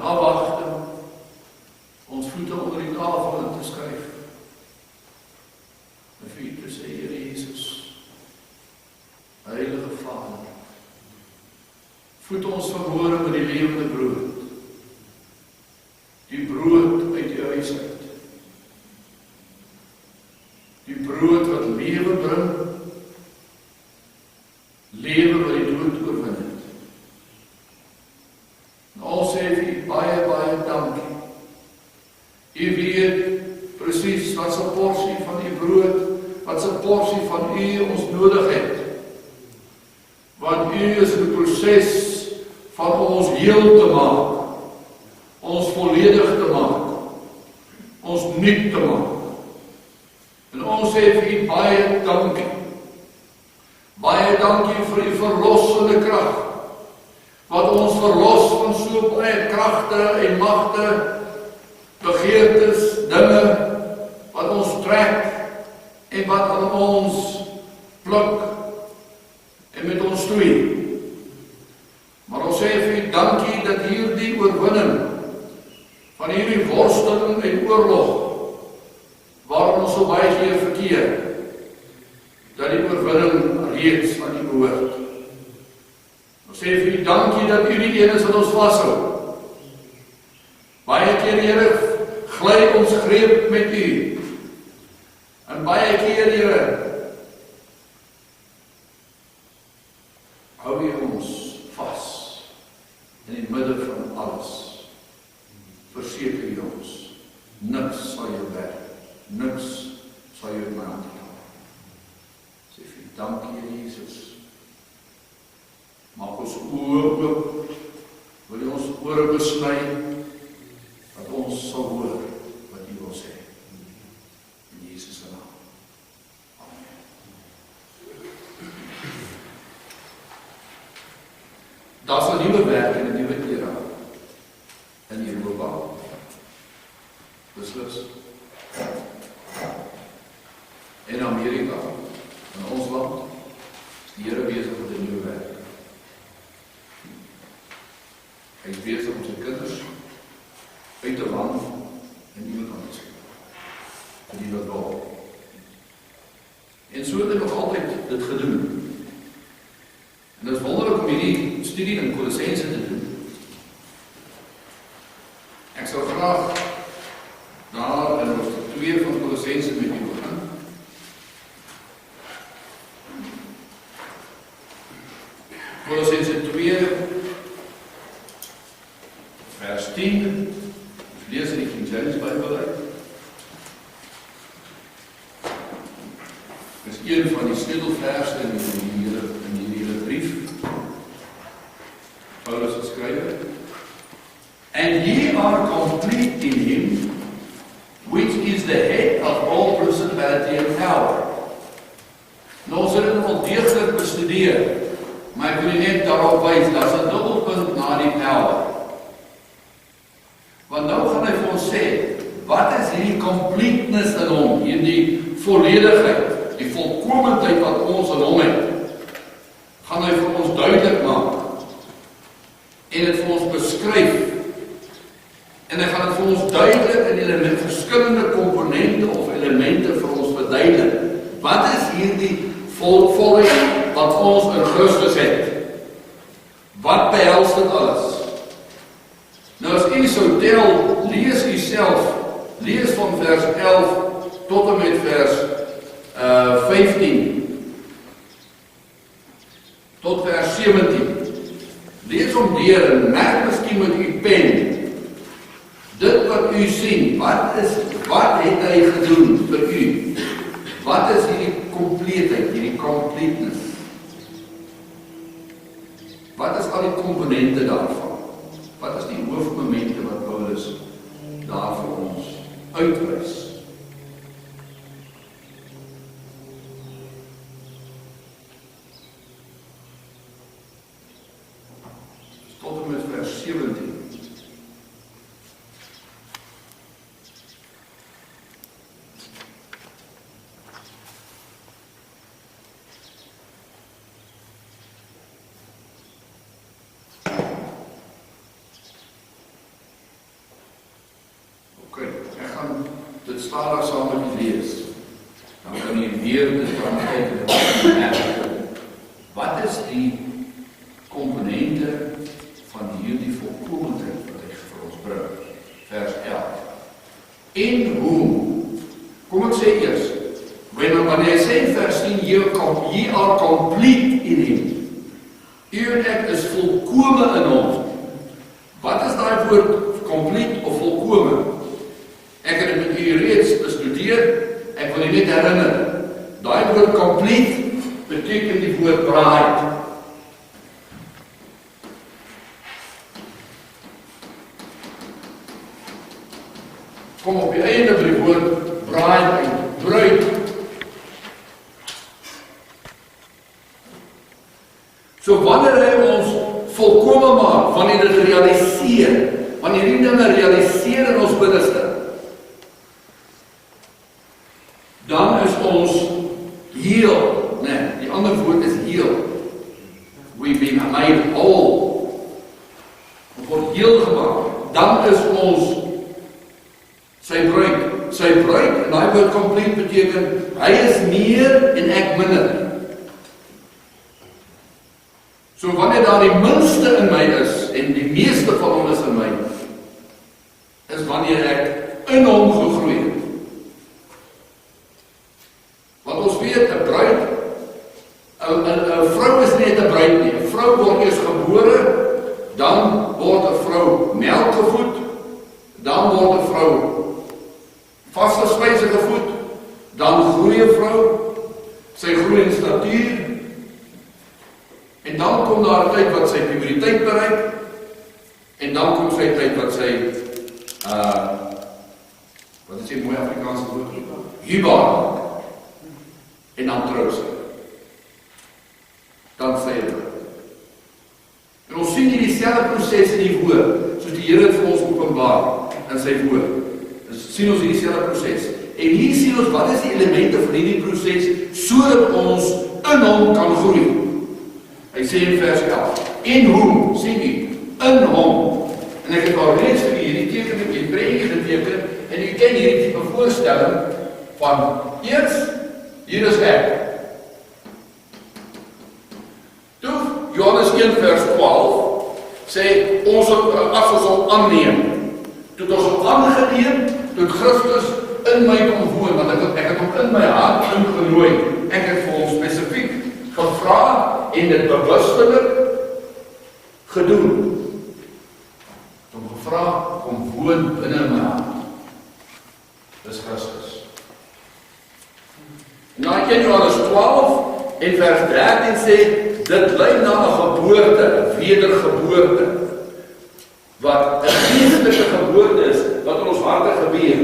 afwagting ons voete onder die tafel in te skuif. En vir U te sê, Here Jesus, Heilige Vader, voed ons vanmôre met die lewende brood. Die brood uit U huis uit. Die brood wat lewe bring, lewe wat die dood oorwin het. En ons sê vir U baie, baie dankie. U weet presies wat 'n porsie van U brood, wat 'n porsie van U ons nodig het. Want U is in die proses van ons heel te maak, ons volledig te maak, ons nuut te maak. En ons sê vir U baie dankie. Baie dankie vir U verlossende krag, wat ons verlos van so baie kragte en magte, begeertes, dinge, wat ons trek, en wat aan ons pluk, en met ons stoei. Maar ons sê vir U dankie dat hierdie oorwinning, van hierdie worsteling en oorlog, waar ons so baie keer verkeer, dat die oorwinning reeds aan U behoort. Ons sê vir U dankie dat U die een is wat ons vashou. Baie keer, Here, gly ons greep met U. En baie keer, Here, hou U ons vas in die midde van alles. Verseker U ons, niks sal jou werk, niks sal jou maak. Sê vir U dankie, Here Jesus. Maak ons oë oop, wil U ons ore besny, dat ons sal hoor wat U wil sê. In Jesus se naam. Amen. Daar's 'n nuwe werk en 'n nuwe era in Europa. Beslis. In Amerika, in ons land, is die Here besig met 'n nuwe werk. Hy is besig om sy kinders uit te land en nuwe kant te die wat daar. En so het hy nog altyd dit gedoen. En dit is wonderlik om hierdie studie in Kolossense te doen. Ek sal graag daar in hoofstuk 2 van Kolossense met u begin. Kolossense 2 vers 10. Lees in die King James Bybel uit. Dis een van die sleutelverse in die hele brief. Paulus geskryf. And ye are complete in him, which is the head of all principality and power. Nou ons het dit al deeglik bestudeer, maar ek wil net daarop wys, daar's 'n dubbelpunt na die power. Want nou gaan hy vir ons sê, wat is hierdie completeness in hom, hierdie volledigheid, die volkomendheid wat ons in hom het, gaan hy vir ons duidelik maak, en dit vir ons beskryf, en hy gaan dit vir ons duidelik in verskillende komponente of elemente vir ons verduidelik. Wat is hierdie volheid wat ons in Christus het? Wat behels dit alles? Nou as u sou tel, lees u self, lees van vers 11 tot en met vers 15 tot vers 17. Lees hom deur en merk miskien met u pen dit wat u sien. Wat het hy gedoen vir u? Wat is hierdie compleetheid, hierdie completeness? Wat is al die komponente daarvan? Wat is die hoofmomente wat Paulus daar vir ons uitwys? Tot en met vers 17. stadig saam met u lees, dan kan u weer dit kan kyk. Wat is die komponente van hierdie volkomendheid wat hy vir ons bring? Vers 11. In whom, kom ek sê eers, wanneer hy sê in vers 10, ye are complete in him. U en ek is volkome in hom. Wat is daai woord complete of volkome? Ek het dit met u reeds bestudeer, ek wil u net herinner. Daai woord complete beteken die woord bride. Kom op die einde van die woord bride uit, bruid. So wanneer hy ons volkome maak, wanneer dit realiseer, wanneer die dinge realiseer in ons binneste, dan is ons heel, nee, die ander woord is heel. We've been made whole. Ons word heel gemaak. Dan is ons sy bruid. Sy bruid, en die woord complete beteken, hy is meer en ek minder. So wanneer daar die minste in my is, en die meeste van hom is in my, is wanneer ek in hom gegroei het. Want ons weet, 'n bruid, 'n vrou is nie net 'n bruid nie. 'n Vrou word eers gebore, dan word 'n vrou melk gevoed, dan word 'n vrou vaste spyse gevoed, dan groei 'n vrou, sy groei in statuur, en dan kom daar 'n tyd wat sy puberteit bereik, en dan kom sy tyd wat sy, wat is die mooi Afrikaanse woord? Hubaar. En dan trou sy. Dan sy het. En ons sien hier dieselfde proses in die woord, soos die Here het vir ons openbaar in sy woord. Dus sien ons hier dieselfde proses. En hier sien ons wat is die elemente van hierdie proses, sodat ons in hom kan groei. Hy sê in vers 11, in whom, sien jy, in hom. En ek het al reeds vir hierdie teken met die prentjie geteken, en jy ken hierdie tipe voorstelling van eers, hier is ek. Toe, Johannes 1 vers 12, sê, as ons hom aanneem, toe ons hom aangeneem, toe Christus in my kom woon, want ek het hom in my hart ingenooi, ek het vir hom spesifiek gevra, en dit bewustelik gedoen. Om gevra, kom woon binne my hart. Dis Christus. En dan ken Johannes 12 en vers 13 sê, dit lei na 'n geboorte, 'n wedergeboorte, wat 'n geestelike geboorte is, wat in ons harte gebeur.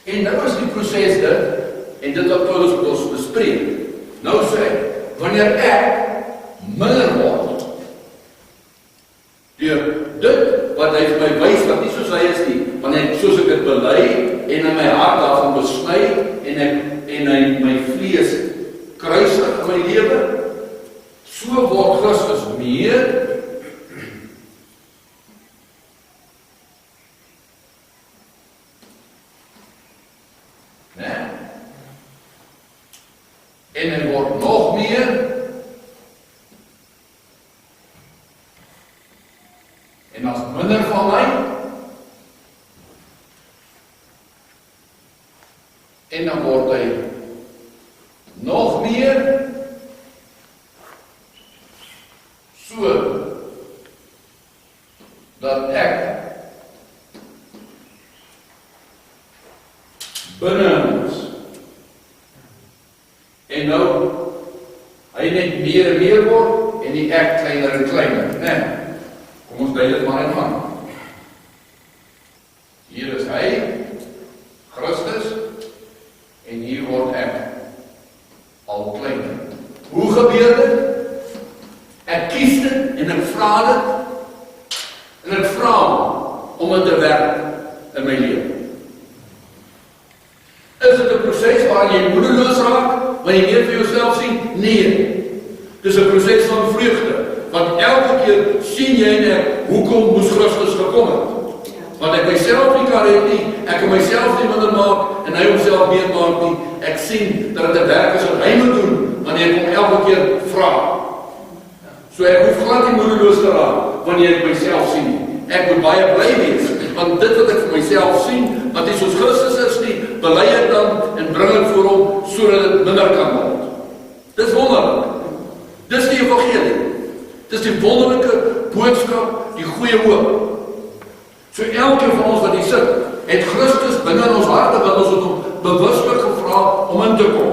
En nou is die proses dit, en dit wat Paulus met ons bespreek. Nou sê, wanneer ek minder word, deur dit wat hy vir my wys, wat nie soos hy is nie, wanneer soos ek dit bely, en in my hart daarvan besny, en hy my vlees kruisig in my lewe, so word Christus meer, en hy word nog meer, en as minder van my, en dan word hy nog meer, so, dat ek binne ons, en nou, hy net meer en meer word, en die ek kleiner en kleiner, nee, kom ons duid dit maar in van. Hier is hy, Christus, en hier word ek al kleiner. Hoe gebeur dit? Ek kies dit, en ek vra dit, en ek vra om het te werk in my lewe. Is dit 'n proses waarin jy moedeloos raak, wanneer jy meer vir jouself sien? Nee. Dis 'n proses van vreugde, want elke keer sien jy net, hoekom moes Christus gekom het? Want ek myself nie kan red nie, ek kan myself nie minder maak en hy homself meer maak nie. Ek sien dat dit 'n werk is wat hy moet doen wanneer ek hom elke keer vra. So ek hoef glad nie moedeloos te raak wanneer ek myself sien nie. Ek moet baie bly wees, want dit wat ek vir myself sien, wat nie soos Christus is nie, bely ek dan en bring dit voor hom sodat dit minder kan word. Dis wonderlik. Dis die evangelie. Dis die wonderlike boodskap, die goeie hoop. So elkeen van ons wat hier sit, het Christus binne in ons harte, wat ons het hom bewuslik gevra om in te kom.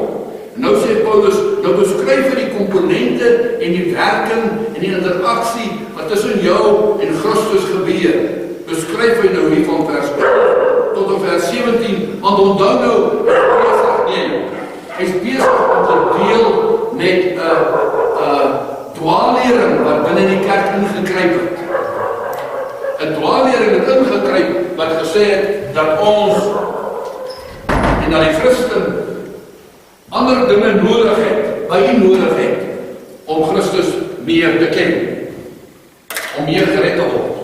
En nou sê Paulus, nou beskryf hy die komponente en die werking en die interaksie wat tussen jou en Christus gebeur. Beskryf hy nou hier van vers 11 tot op vers 17, want onthou nou, hy is besig om te deel met 'n dwaallering wat binne die kerk ingekruip het. 'n dwaallering het ingekruip wat gesê het dat ons en dat die Christen ander dinge nodig het, nodig het om Christus meer te ken, om meer gered te word.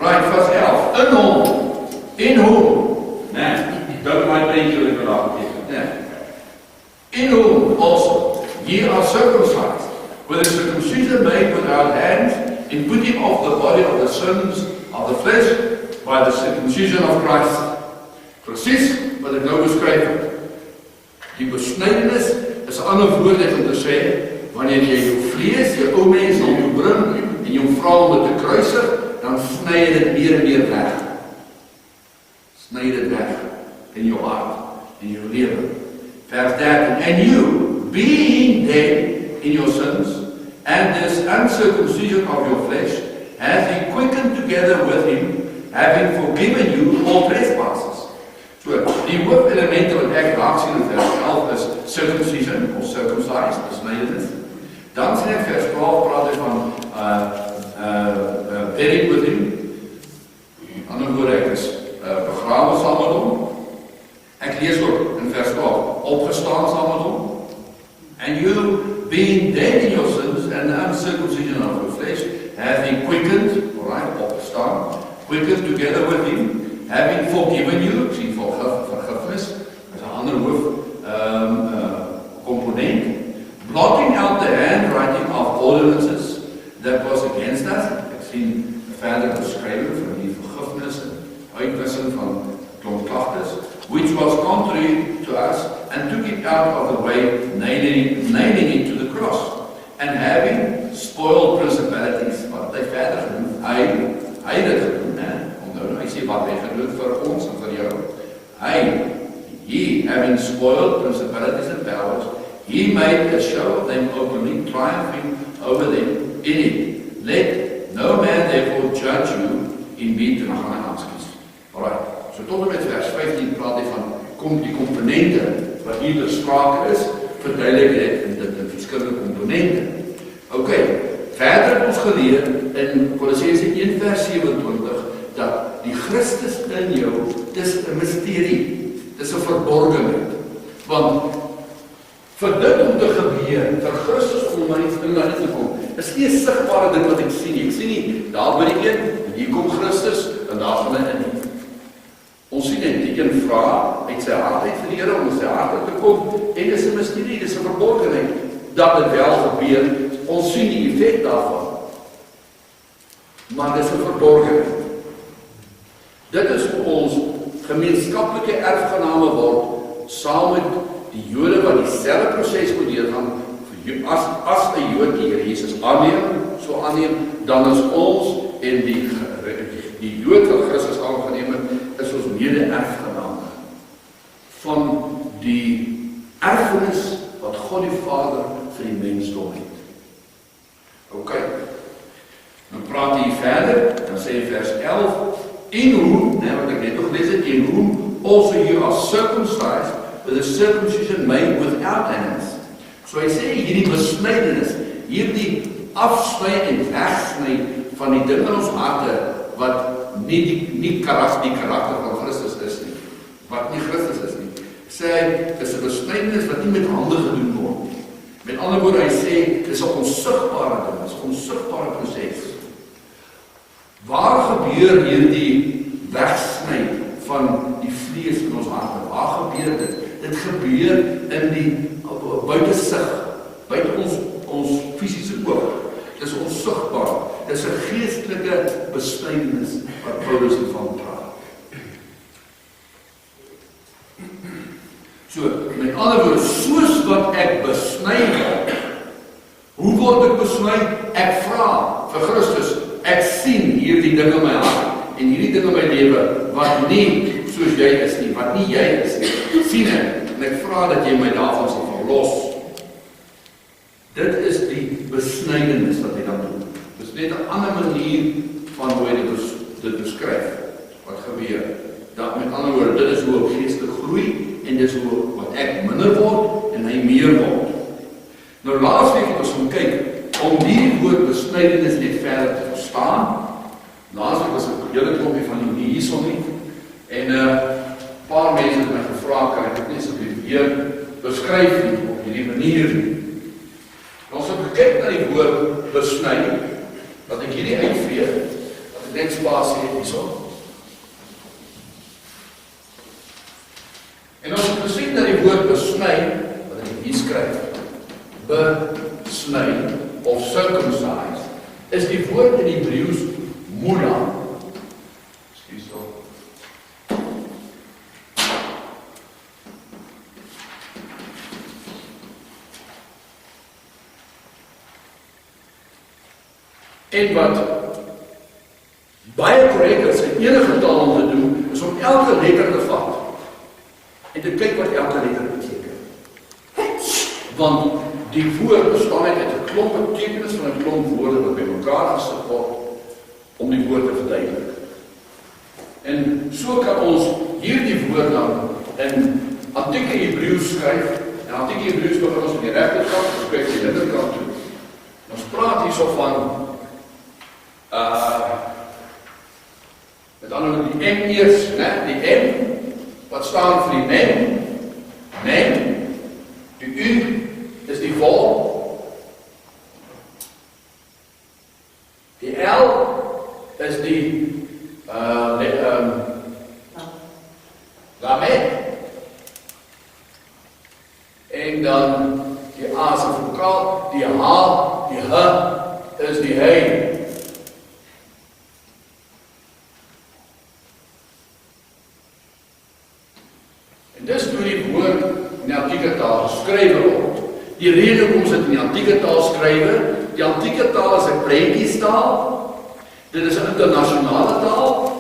Right, vers 11. In hom, nee, dat my prentjie wil laat teken. Nee. In whom also ye are circumcised, with a circumcision made without hands, in putting off the body of the sins of the flesh by the circumcision of Christ. Precies wat ek nou beskryf het. Die besnydenis is 'n ander woord om te sê, wanneer jy jou vlees, jou ou mens na jou bring en jou vra om dit te kruisig, dan sny jy dit meer en meer weg. Sny dit weg in jou hart, in jou lewe. Vers 13, and you, being dead in your sins, and this uncircumcision of your flesh, hath he quickened together with him, having forgiven you all trespasses. So, die hoofelemente wat ek raak sien in vers 11 is circumcision, of circumcised, besnydenis. Dan sien ek vers 12 praat hy van buried with him. Ander woorde, ek is begrawe saam met hom. Ek lees ook in vers 12, opgestaan saam met hom. And you, being dead in your sins and the uncircumcision of your flesh, hath he quickened, alright, opgestaan, quickened together with him, having forgiven you, ek sien vergifnis, as 'n ander komponent, blotting out the handwriting of ordinances that was against us. Ek sien verder beskrywing van die vergifnis en uitwissing van klomp klagtes, which was contrary to us, and took it out of the way, nailing it to the cross, and having spoiled principalities, wat hy verder genoem, hy het dit gedoen, hy sê wat hy gedoen vir ons en vir jou. He having spoiled principalities and powers, he made a show of them openly, triumphing over them in it. Let no man therefore judge you in meat en gaan aanskies. Alright, so tot en met vers 15 praat hy van die komponente wat hier ter sprake is, verduidelik dit in verskillende komponente. Ok, verder het ons geleer in Kolossense 1 vers 27 dat die Christus in jou, dis 'n misterie, dis 'n verborgenheid. Want vir dit om te gebeur, vir Christus om my in my te kom, is nie 'n sigbare ding wat ek sien nie. Ek sien nie, daar by die een, hier kom Christus, en daar gaan hy in nie. Ons sien net, die een vra, uit sy hart uit vir die Here, om sy hart te kom, en dis 'n misterie, dis 'n verborgenheid, dat dit wel gebeur, ons sien die effek daarvan. Maar dis 'n verborgenheid. Dit is hoe ons gemeenskaplike erfgename word, saam met die Jode wat dieselfde proses moet deurgaan. As 'n Jood die Here Jesus aanneem, dan is ons en die Jood wat Christus aangeneem het, is ons mede-erfgename van die erfenis wat God die Vader vir die mensdom het. Ok, dan praat hy verder, dan sê hy vers 11, in whom, wat ek net nog lees het, in whom also you are circumcised with a circumcision made without hands. So hy sê hierdie besnydenis, hierdie afsny en wegsny van die ding in ons harte, wat nie die karakter van Christus is nie, wat nie Christus is nie. Sê hy, dis 'n besnydenis wat nie met hande gedoen word nie. Met ander woorde, hy sê, dis 'n onsigbare ding, dis 'n onsigbare proses. gebeur hierdie wegsny van die vlees in ons harte? Waar gebeur dit? Dit gebeur in die buite sig, buite ons fisiese oog. Dit is onsigbaar. Dit is 'n geestelike besnydenis wat Paulus hiervan praat. So, met ander woorde, soos wat ek besny word, hoe word ek besny? Ek vra vir Christus. Ek sien hierdie ding in my hart en hierdie ding in my lewe wat nie soos jy is nie, wat nie jy is nie. Sien ek en ek vra dat jy my daarvan sal verlos. Dit is die besnydenis wat hy dan doen. Dit is net 'n ander manier van hoe hy dit beskryf wat gebeur. Dat met ander woorde, dit is hoe op geestelik groei en dit is hoe wat ek minder word en hy meer word. Nou laasweek het ons gaan kyk om die woord besnydenis net verder te verstaan. Laasweek was 'n hele klompie van die hierson nie. En 'n paar mense het my gevra, kan ek dit net asseblief weer beskryf nie op hierdie manier nie. Ons het gekyk na die woord besny, wat ek hierdie uitveeg, wat ek net spasie het hierson. En ons het gesien dat die woord besny, wat ek hier skryf, besny of circumcise, is die woord in Hebreëus mula. Ekskuus tog. En wat baie korrek is in enige taal om te doen, is om elke letter te vat en te kyk wat elke letter beteken. Want die woord bestaan uit 'n klomp betekenis van 'n klomp woorde wat bymekaar gesit word om die woord te verduidelik. En so kan ons hierdie woord dan in antieke Hebreëus skryf. En antieke Hebreëus begin ons aan die regterkant, ons kyk die linkerkant toe. Ons praat hierso van met ander woorde die M eers, né? Die M wat staan vir die men, die U is die vol, die L is die lamet, en dan die A is 'n vokaal, die H, die H is die hy. Dis hoe die woord in die antieke taal geskrywe word. Die rede hoekom ons dit in die antieke taal skrywe, die antieke taal is 'n prentjiestaal. Dit is 'n internasionale taal.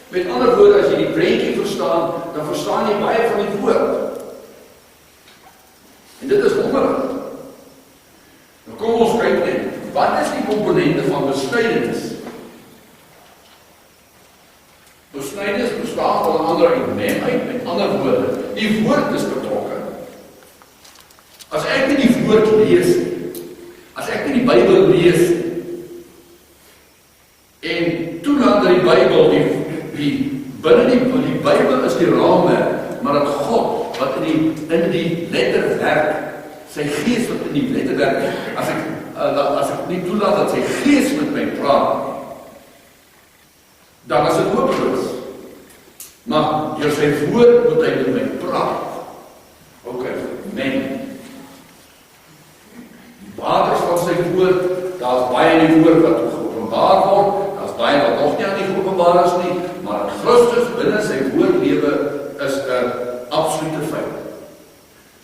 Met ander woorde, as jy die prentjie verstaan, dan verstaan jy baie van die woord. En dit is wonderlik. Nou kom ons kyk net, wat is die komponente van besnydenis? Besnydenis bestaan van 'n ander element uit, met ander woorde. Die woord is betrokke. As ek nie die woord lees nie, as ek nie die Bybel lees nie, en toelaat dat die Bybel binne die Bybel is die raamwerk, maar dat God wat in die letter werk, sy gees wat in die letter werk, as ek nie toelaat dat sy gees met my praat, dan is dit hopeloos. Maar deur sy woord moet hy met my praat. Ok, men. Die waters van sy woord, daar is baie in die woord wat geopenbaar word, daar is baie wat nog nie aan die geopenbaar is nie, maar in Christus binne sy woordlewe is 'n absolute feit.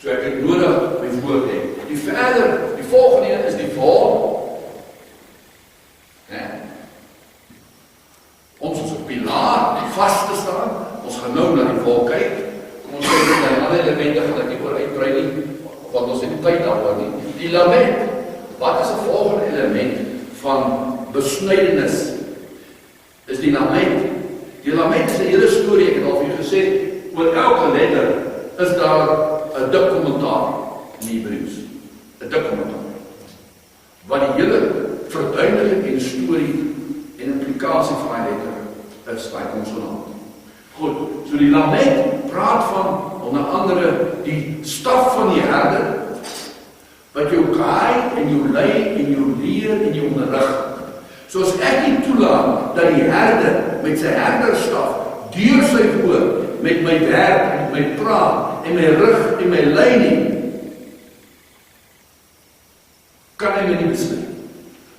So ek het nodig my woord hê. Die volgende een is die vol. Ons is 'n pilaar, die vas te staan. Ons gaan nou na die vol kyk. Kom ons kyk na die ander elemente, gaan ek nie oor uitbrei nie, want ons het nie tyd daaroor nie. Die lament. Wat is 'n volgende element van besnydenis? Is die lament. Die lament is 'n hele storie, ek het al vir julle gesê, oor elke letter is daar 'n dik kommentaar in Hebreëus. 'n Dik kommentaar. Wat die hele verduideliking en storie en implikasie van die letter is daai konsonant. Goed, so die lament praat van onder andere die staf van die herder wat jou guide en jou lei en jou leer en jou onderrig. So as ek nie toelaat dat die herder met sy herderstaf deur sy woord met my werk, met my praat en my rug en my lei nie, kan hy my nie besny.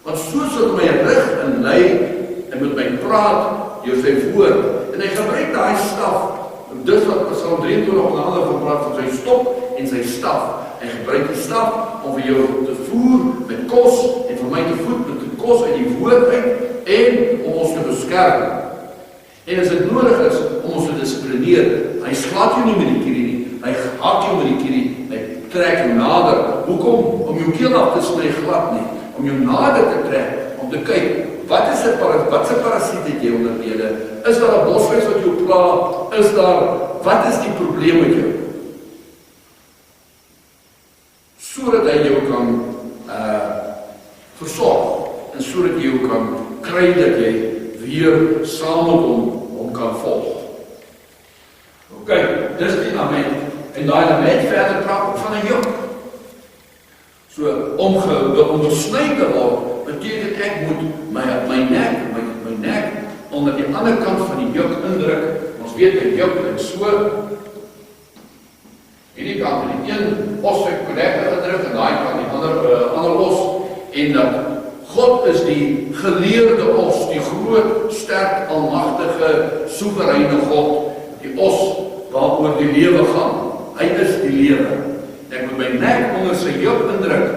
Want soos ek my rug en lei en met my praat deur sy woord, en hy gebruik daai staf, dis wat Psalm 23 op 'n ander gepraat van sy stok en sy staf. Hy gebruik die staf om vir jou te voer met kos en vir my te voed met die kos uit die woord uit en om ons te beskerm. En as dit nodig is om ons te dissiplineer, hy slaat jou nie met die kierie nie, hy hak jou met die kierie, hy trek jou nader. Hoekom? Om jou keel af te sny glad nie, om jou nader te trek, om te kyk, wat is 'n parasiet het jy onderlede? Is daar 'n bosvleis wat jou pla? Wat is die probleem met jou? Sodat hy jou kan versorg en sodat jy jou kan kry dat jy weer saam met hom kan volg. Ok, dis die lament. En daai lament verder praat ook van 'n juk. So, om ondersny te word, beteken ek moet my nek onder die ander kant van die juk indruk. Ons weet 'n juk en so hierdie kant van die een osweg connector gedruk en daai kant die ander os, en dat God is die geleerde os, die groot, sterk, almagtige, soewereine God, die os waaroor die lewe gaan. Hy is die lewe. Ek moet my nek onder sy juk indruk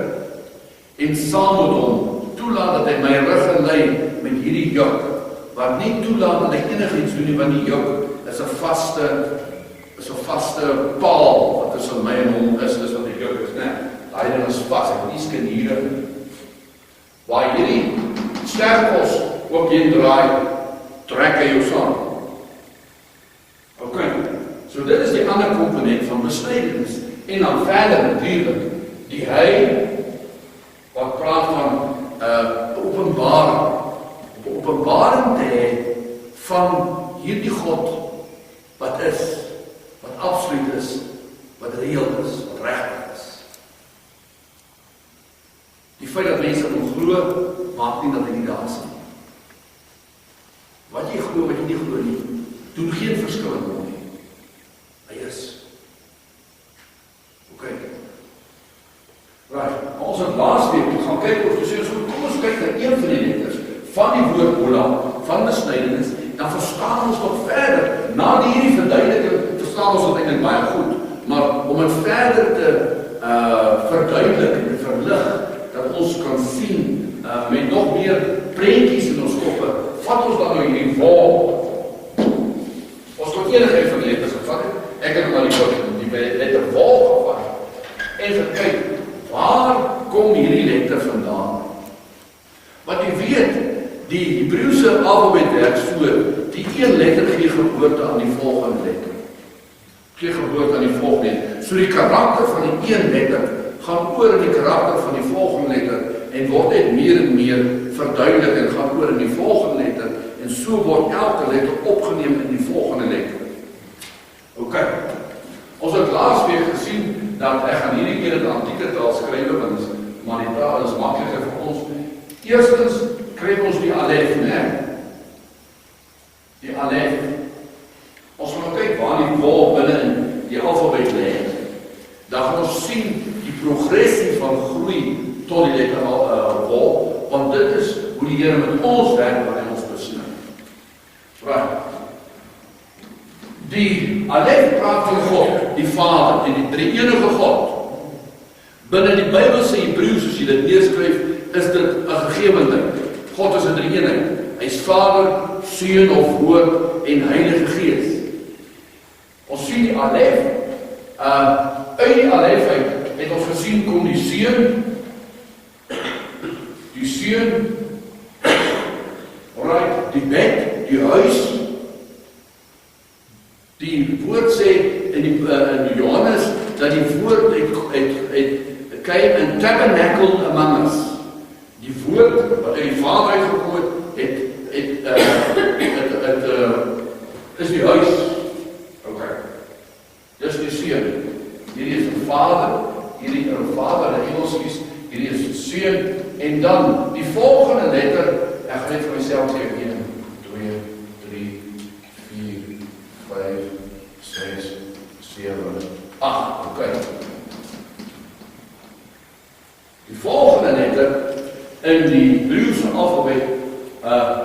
en saam met hom toelaat dat hy my rug en lei met hierdie juk, wat nie toelaat dat ek enigiets doen nie, want die juk is 'n vaste paal wat tussen my en hom is, dis wat die juk is, né? Daai ding is vas, ek nie skeniere. Waar hierdie sterkos ook heen draai, trek hy jou saam. Ok, so dit is die ander komponent van besnydenis. En dan verder natuurlijk, die hy, wat praat van openbaring te hê van hierdie God, wat is, wat absoluut is, wat reëel is, wat regtig is. Die feit dat mense hom glo, maak nie dat hy nie daar is nie. Wat jy glo, wat jy nie glo nie, doen geen verskil in hom nie. Hy is. Ok. Right, ons het laas week gaan kyk of gesê, kom ons kyk na een van die letters, van die woord Ola, van besnydenis, dan verstaan ons nog verder. Na hierdie verduideliking verstaan ons dit eintlik baie goed, maar om het verder te verduidelik en verlig, dat ons kan sien met nog meer prentjies in ons koppe, vat ons dan nou hierdie wol. Ons kan enige van die letters gevat het, ek het maar die letter wol gevat, en gekyk, waar kom hierdie letter vandaan? Want jy weet, die Hebreëse alfabet werk so, die een letter gee geboorte aan die volgende letter. Gee geboorte aan die volgende letter. So die karakter van die een letter gaan oor in die karakter van die volgende letter en word net meer en meer verduidelik en gaan oor in die volgende letter en so word elke letter opgeneem in die volgende letter. Ok, ons het laas weer gesien dat ek gaan hierdie keer in die antieke taal skryf, maar die taal is makliker vir ons. Eerstens kry ons die alef, né? Die alef. Ons gaan kyk waar die wol binne in die alfabet lê. Dan gaan ons sien die progressie van groei tot die letter wol, want dit is hoe die Here met ons werk wanneer ons besny. Right. Die alef praat van God, die Vader, en die drie-enige God. Binne die Bybelse Hebreëus, as jy dit neerskryf, is dit 'n gegewendheid. God is 'n drie-eenheid. Hy is Vader, Seun of Woord en Heilige Gees. Ons sien die alef, uit die alef het ons gesien kom die Seun, right, die bed, die huis. Die woord sê in Johannes dat die woord het came and tabernacle among us. Die woord wat uit die Vader uitgekom het, is die huis. Ok. Dis die Seun. Hierdie is 'n Vader, hierdie is 'n Vader, 'n Engels kies, hierdie is 'n Seun, en dan die volgende letter ek gaan net vir myself sê, 1, 2, 3, 4, 5, 6, 7, 8, ok. Die volgende letter in die Hebreëse alfabet,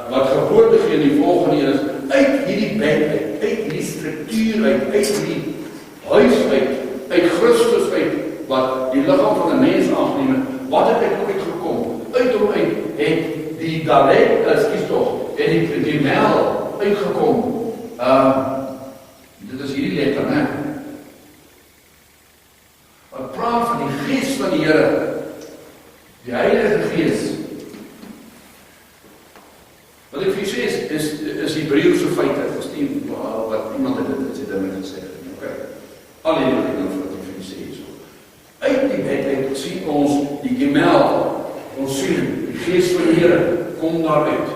wat geboorte gee in die volgende is, uit hierdie bed uit hierdie struktuur uit hierdie huis uit Christus uit, wat die liggaam van 'n mens aangeneem het, wat het uitgekom? Uit hom uit het die Dalet, het die Mel uitgekom. Dit is hierdie letter, né? Wat praat van die Gees van die Here, die Heilige Gees. Wat ek vir julle sê is Hebreëse feite, is nie wat iemand het in sy dinge gesê het. Okay. Alleen wat ek nou vir julle sê hierso. Uit die bed uit sien ons die Gemel, ons sien die Gees van die Here kom daaruit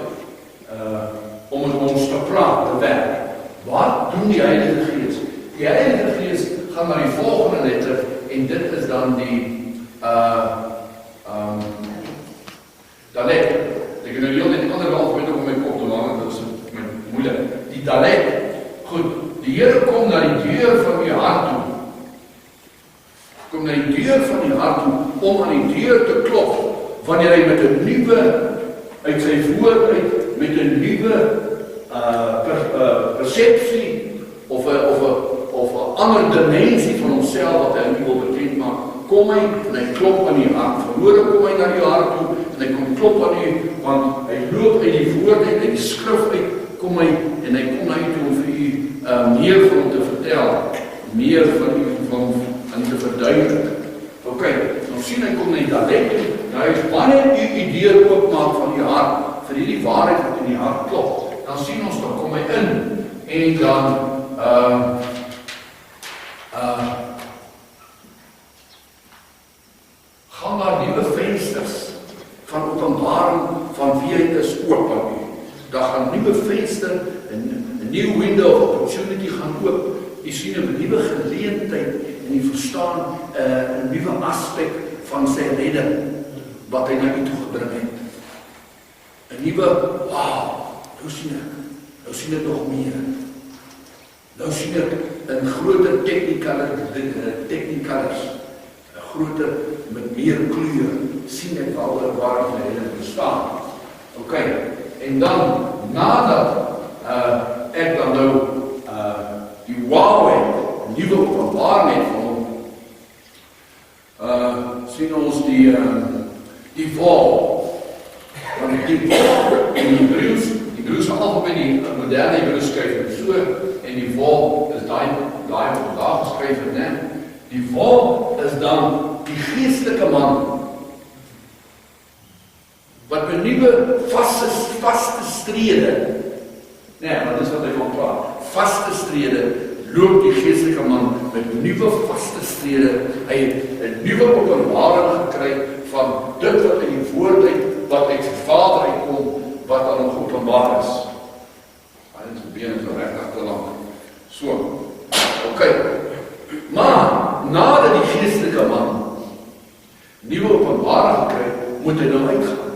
om met ons te praat, te werk. Wat doen die Heilige Gees? Die Heilige Gees gaan na die volgende letter en dit is dan die Dalet. Ek het nou heel net ander alfabet op my kop te maak, dit is moeilik. Die Dalet. Goed, die Here kom na die deur van die hart toe. Kom na die deur van die hart toe om aan die deur te klop wanneer hy met 'n nuwe uit sy woord uit met 'n nuwe persepsie of 'n ander dimensie van homself wat hy wil bekend maak. Kom hy en hy klop aan die hart. Verhoorde kom hy na die hart toe en hy kom klop aan u, want hy loop uit die woord uit die skrif uit, kom hy en hy kom na u toe om vir u meer van hom te vertel, meer van u van te verduidelik. Ok, nou sien hy kom na die Dalet toe, nou hy wanneer u die deur oopmaak van die hart, vir die waarheid wat in die hart klop, dan sien ons, dan kom hy in, en dan gaan daar nuwe vensters van openbaring van wie hy is oop aan u. Daar gaan nuwe venster, 'n new window of opportunity gaan oop. U sien 'n nuwe geleentheid en u verstaan 'n nuwe aspek van sy redding wat hy na u toe gebring het. 'n Nuwe, wow, nou sien ek nog meer. Nou sien ek 'n groter technicalers, 'n groter met meer kleur, sien ek waar die redding bestaan. Ok, en dan, nadat ek dan nou die Huawei, nuwe openbaring van hom, sien ons die wal. Want die wal in die Hebreëse alfabet, die moderne Hebreëse skryf so, en die wal is daai wat daar geskryf het, né? Die wal is dan die geestelike man, wat met nuwe vaste strede, nee, wat is wat hy van praat, vaste strede, loop die geestelike man met nuwe vaste strede, hy het 'n nuwe openbaring gekry van dit wat in die woord uit, wat uit sy Vader uitkom, wat aan hom geopenbaar is. Hy het sy bene so regtig te lank. So, ok, maar nadat die geestelike man nuwe openbaring gekry, moet hy nou uitgaan.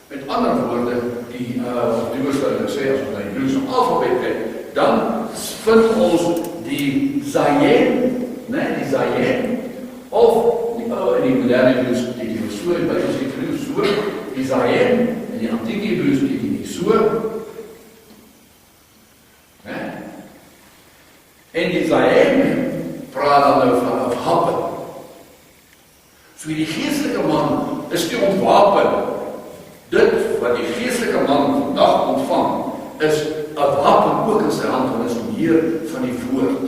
Met ander woorde, die wat ek sê, as ons na die Hebreëse alfabet kyk, dan vind ons die Zayen, né, die Zayen, of in die moderne Hebreëse teken so, en by ons Hebreëse so, die Zayen, en die antieke Hebreëse teken so, né, en die Zayen praat dan nou van wapen. So die geestelike man is die ontwapen. Dit wat die geestelike man vandag ontvang, is 'n wapen ook in sy hand, en is meer van die woord.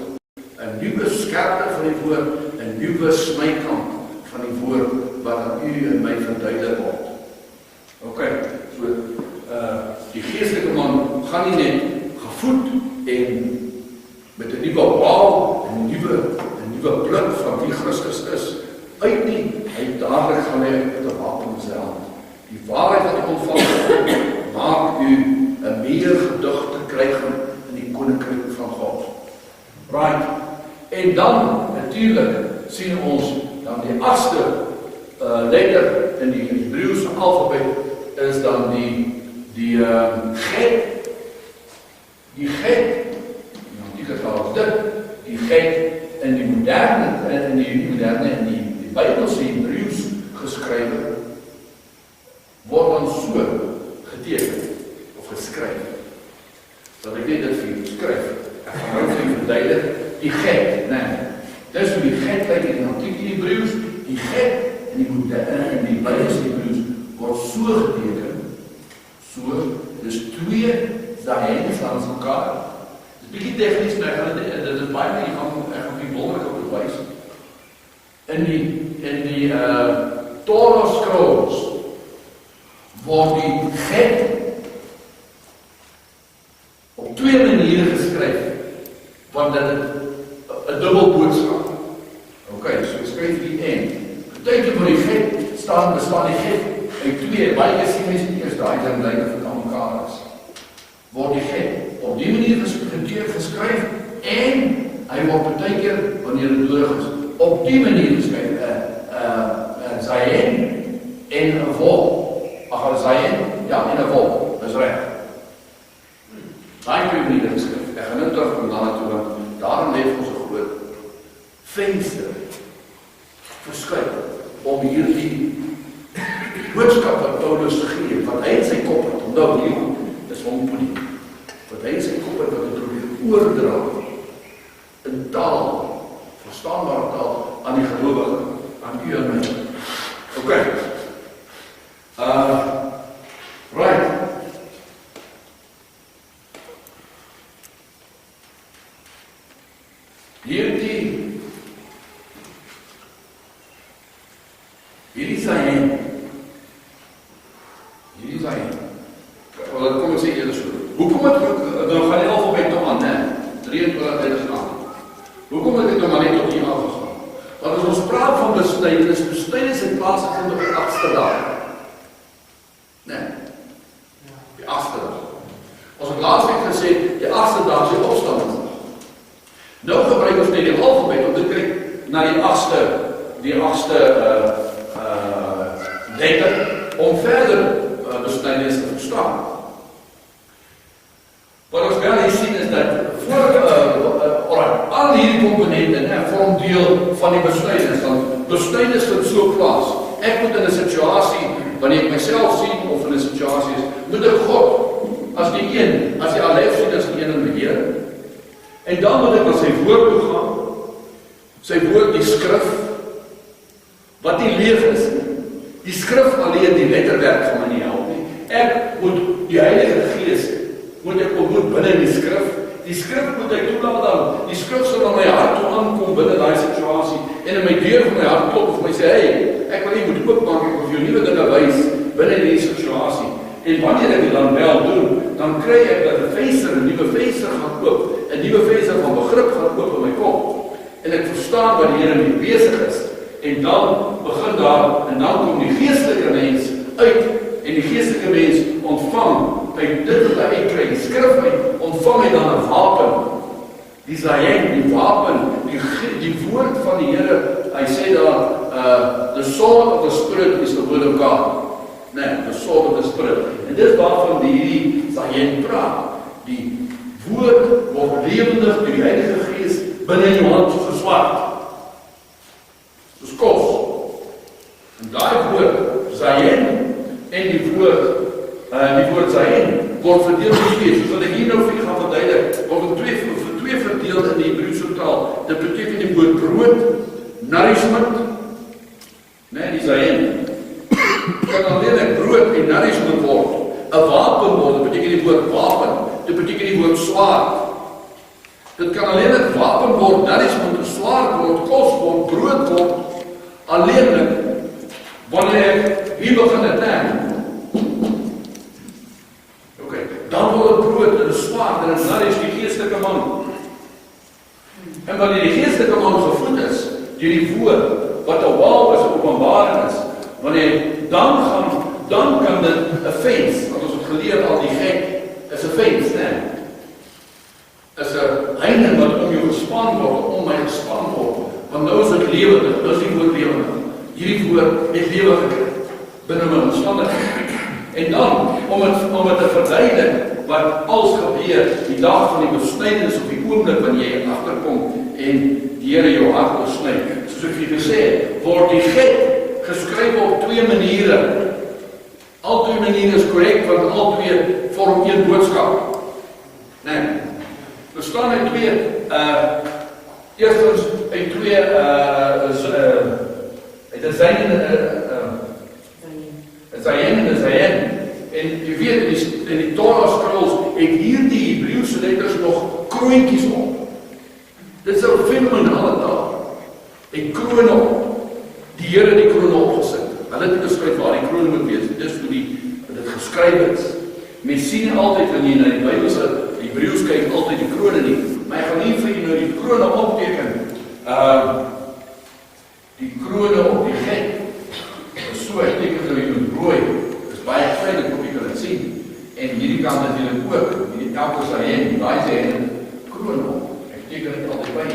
'n Nuwe skerpte van die woord, 'n nuwe snykant van die woord, wat aan u en my verduidelik word. Ok, so, die geestelike man gaan nie net gevoed en met 'n nuwe wou, 'n nuwe blik van wie Christus is, uit nie, hy dadelik gaan hy met 'n wapen in sy hand. Die waarheid wat ek ontvang, maak u 'n meer gedigte krijgen in die koninkryk van God. Right. En dan, natuurlijk, sien ons dan die 8ste letter in die Hebreëse alfabet is dan die die get, die getal dit, die get in die moderne, in die Bybelse Hebreëus geskrywe, word dan so geteken, of geskryf, dat ek net dit vir julle skryf. Ek gaan nou vir julle verduidelik, die get, dis hoe die get lyk in die antieke Hebreëus, die get in die Bybelse Hebreëus word so geteken, dis twee zaïns langs mekaar. Dit is bietjie tegnies, maar dit is baie nie, ek gaan die wonderlik op bewys. In die Torah scrolls word die get op twee maniere geskryf, want dit 'n dubbel boodskap. Ok, so ek skryf die en. Partykeer vir die get bestaan die get uit twee, baie keer sien mense nie eers daai ding lyk of dit aan mekaar is. Word die get op die manier geskryf en hy word partykeer wanneer dit nodig is op die manier geskryf, zayen en 'n vol. Ag, zayen, ja, en 'n vol, dis reg. Daai twee maniere geskryf. Ek gaan nou terugkom daarna toe, want daarom lê ons 'n groot venster verskyn om hierdie boodskap wat Paulus gee, wat hy in sy kop het, onthou nie, dis hom politiek, wat hy in sy kop het, wat hy probeer oordra in taal, verstaanbare taal, aan die gelowige, aan u en my. Ok. Right. Hierdie zaïn. Wel, kom ons sê eerder so. Hoekom het nou gaan die alfabet toe aan, né? 23 is aan. Hoekom het dit nou maar net op hier aangegaan? Want as ons praat van besnydenis het plaasgevind op die 8ste dag. Nee. Die 8ste dag. Ons het laasweek gesê, die 8ste dag is die opstandingsdag. Nou gebruik ons net die alfabet om te kyk na die 8ste letter om verder besnydenis te verstaan. Wat ons wel hier sien is dat al hierdie komponente vorm deel van die besnydenis. Want besnydenis vind so plaas. Ek moet in 'n situasie, wanneer ek myself sien of in 'n situasie is, moet ek God as die een, as die alef sien as die een in beheer. En dan moet ek na sy woord toe gaan. Sy woord, die skrif, wat nie leeg is nie. Die skrif alleen, die letterwerk gaan my nie help nie. Ek moet die Heilige Gees moet ek ontmoet binne die skrif. Die skrif moet ek toelaat dan. Die skrif sal aan my hart toe aankom binne daai situasie en in my deur van my hart klop of my sê, hey, ek wil nie moet oopmaak, ek wil vir jou nuwe dinge wys binne die situasie. En wanneer ek dit dan wel doen, dan kry ek dat 'n nuwe venster gaan oop, 'n nuwe venster van begrip gaan oop in my kop. En ek verstaan wat die Here mee besig is. En dan begin daar, en dan kom die geestelike mens uit, en die geestelike mens ontvang uit dit wat hy kry, die skrif uit, ontvang hy dan 'n wapen. Die zaïn, die wapen, die woord van die Here, hy sê daar, the sword of the Spirit is the word of God. Nee, the sword of the Spirit. En dit waarvan die zaïn praat, die woord word lewendig deur die Heilige Gees binne in jou hand soos 'n swaard. Soos kos. En daai woord, zaïn, en die woord zaïn, word verdeel in twee. Soos wat ek hier nou vir julle gaan verduidelik, word twee verdeel in die Hebreëse taal. Dit beteken die woord brood, nourishment, nee, die zaïn. Kan alleen brood en nourishment word. 'n wapen word, dit beteken die woord wapen. Dit beteken die woord swaard. Dit kan alleen 'n wapen word, nourishment, 'n swaard word, kos word, brood word, alleenlik wanneer hier begin dit dan word het brood en 'n swaard en 'n nourish die geestelike man. En wanneer die geestelike man gevoed is deur die woord wat 'n waal is, 'n openbaring is, wanneer dan kan dit 'n fence, wat ons het geleer al die gek is 'n fence, is 'n heining wat om jou gespan word, om my gespan word. Want nou is dit lewendig, nou is die woord lewendig. Hierdie woord het lewe gekry binne my omstandighede. En dan, om het te verduidelik wat als gebeur die dag van die besnydenis of die oomblik wanneer jy agterkom en die Here jou hart wil sny. Soos ek vir gesê het, word die get geskryf op 2 maniere. Al 2 maniere is korrek, want al 2 vorm een boodskap. Nee, er staan in 2, eerstens in 2, Zayen. En jy weet, in die Torah scrolls het hier die Hebreëse letters nog kroontjies op. Dit is 'n fenomenale taal. En kroon op. Die Here die kroon opgesit. Hulle het geskryf waar die kroon moet wees. Dis hoe dit geskryf is. Mens sien altyd wanneer jy na die Bybelse Hebreëus kyk, altyd die krone nie. Maar ek gaan nie vir julle nou die krone opteken. Die krone op die get. So ek teken nou in rooi. Dis baie klein, ek hoop jy kan dit sien. En hierdie kant natuurlik ook. Hierdie elke Zayen, daai Zayen kroon op. Ek teken dit altyd by.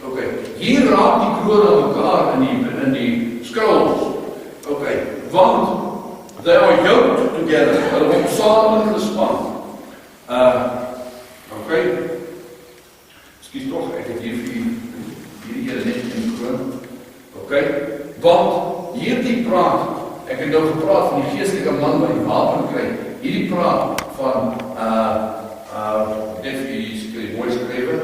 Okay. Hier raak die kroon aan mekaar in die scrolls. Okay. Want they are yoked together. Hulle word saam gespan. Okay. Ekskuus tog, ek het hier vir hierdie Here net in kroon. Okay. Want hierdie praat, ek het nou gepraat van die geestelike man wat die wapen kry. Hierdie praat van net vir die mooi skrywe.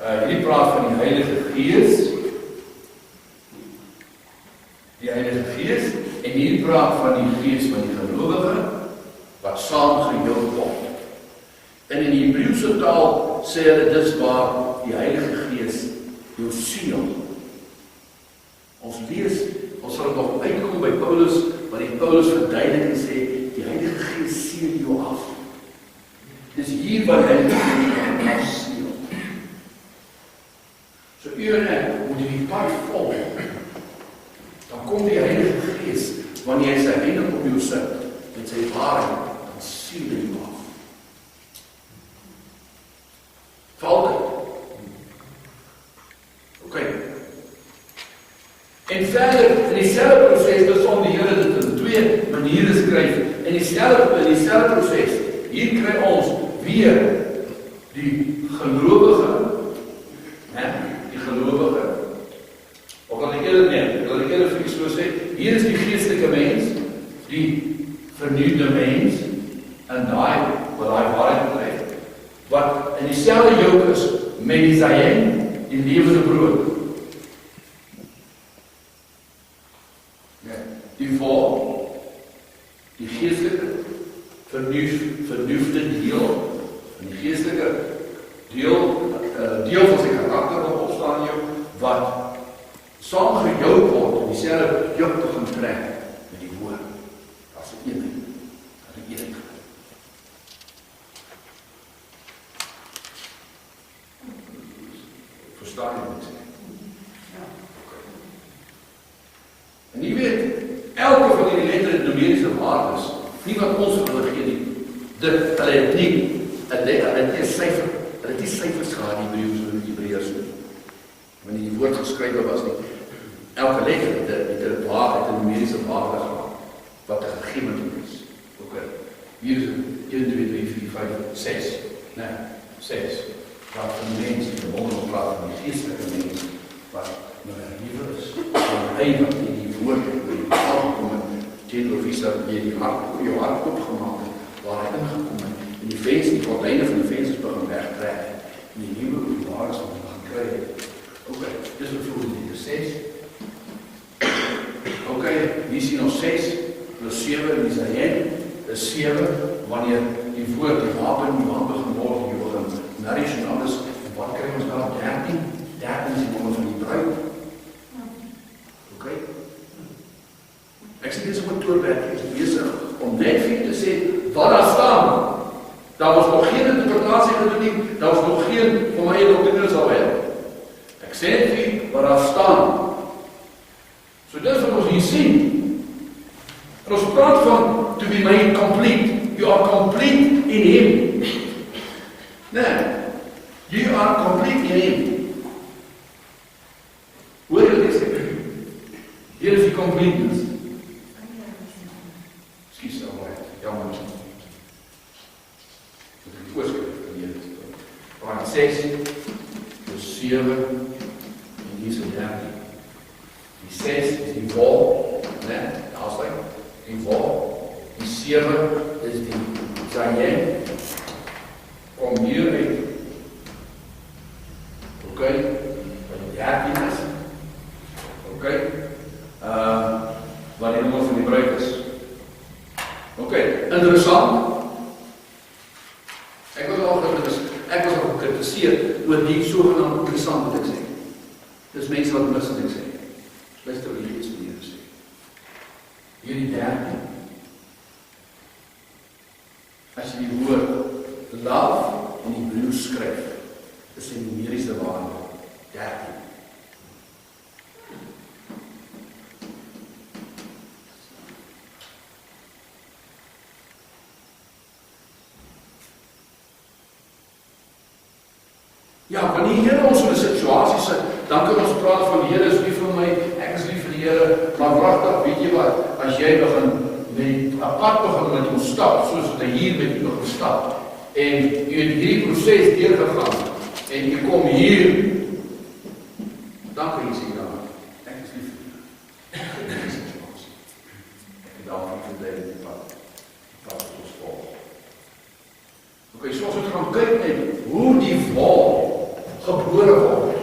Hierdie praat van die Heilige Gees. Die Heilige Gees. En hierdie praat van die Gees van die gelowige wat saamgejoog word. En in die Hebreëse taal sê hulle dis waar die Heilige Gees jou seël. Ons lees, ons sal nog uitkom by Paulus, waar die Paulus verduidelik en sê, die Heilige Gees seël jou af. Dis hier waar hy jou seël. So u en ek moet die pad volg. Dan kom die Heilige Gees, wanneer hy sy hande op jou sit, met sy waarheid, dan seël hy jou af. Val dit. Okay. En verder, in dieselfde proses besom die Here dit in 2 maniere skryf. In dieselfde proses, hier kry ons weer die gelowige, die gelowige. Of laat ek eerder vir so sê, hier is die geestelike mens, die vernuwde mens, en wat daai waarheid beleef, wat in dieselfde juk is met die Zayen, die lewende brood. Die vol, die geestelike vernuwde deel, en die geestelike deel van sy karakter wat opstaan in jou, wat saamgejouk word, en dieselfde juk te gaan trek met die woord, as die eenheid. Verstaan jy wat ek sê? En jy weet, elke van die lettere numerische waardes, nie wat ons wil gee nie, hulle het nie syfer, hulle het nie syfers gehad die Hebreërs nie. Wanneer die woord geskrywe was nie, elke letter het een numerische waarde gehad, wat een gegeven is. Ok, hier is 1, 2, 3, 4, 5, 6. Nee, 6. Praat van die mens, die wonder praat van die geestelike mens, wat nou liever is, van hy wat die woord het, die aangekom het, teenoor wie sal jy jou hart opgemaak het, waar hy ingekom het, en die vens, die gordyne van die vensters begin wegtrek, en die nieuwe openbaring wat hy gaan kry. Ok, dis bijvoorbeeld hier 6. Ok, hier sien ons 6, plus 7 in die Zayen, is 7, wanneer die woord, die wapen, die hand begin word, die begin nourish en alles, en wat kry ons dan? 13? 13 is die moment van die bruid. Ok? Ek sê dit is op 'n toorwerk, ek is besig om net vir te sê, wat daar staan, daar was nog geen interpretatie gedoen nie, daar was nog geen van my doktrine sal wees. Ek sê net vir wat daar staan. So dis wat ons hier sien. En ons praat van to be made complete. You are complete in Him. Nee, you are complete in Him. Hoor jy dit sê? Hier is die completeness. Excuse me, jammer. voorskrif geleer is. Brand 6, dus 7, en hier is 13. Die 6 is die wol, né? Die afsluit, die wol. Die 7 is die zayen. Kom hier uit. Oké, wat die 13 is. Oké, wat die nommer van die bruid is. Oké, interessant. Ek was al gekritiseer oor die sogenaamde interessant wat ek sê. Dis mense wat mis wat ek sê. Luister wat die iets meer sê. Hierdie 13. As jy die woord love in die Hebreë skryf, is die numeriese waarde 13. Ja, wanneer die Here ons in 'n situasie sit, dan kan ons praat van die Here is lief vir my, ek is lief vir die Here, maar wragtig, weet jy wat, as jy begin met 'n pad begin met ons stap, soos wat hy hier met u begin stap, en jy het hierdie proses deurgegaan, en jy kom hier, dan kan jy sê, ja, ek is lief vir die Here, ek is lief vir ons. Ek het daarvan verdeel die pad wat ons volg. Ok, so as ons gaan kyk net, hoe die wol gebore word,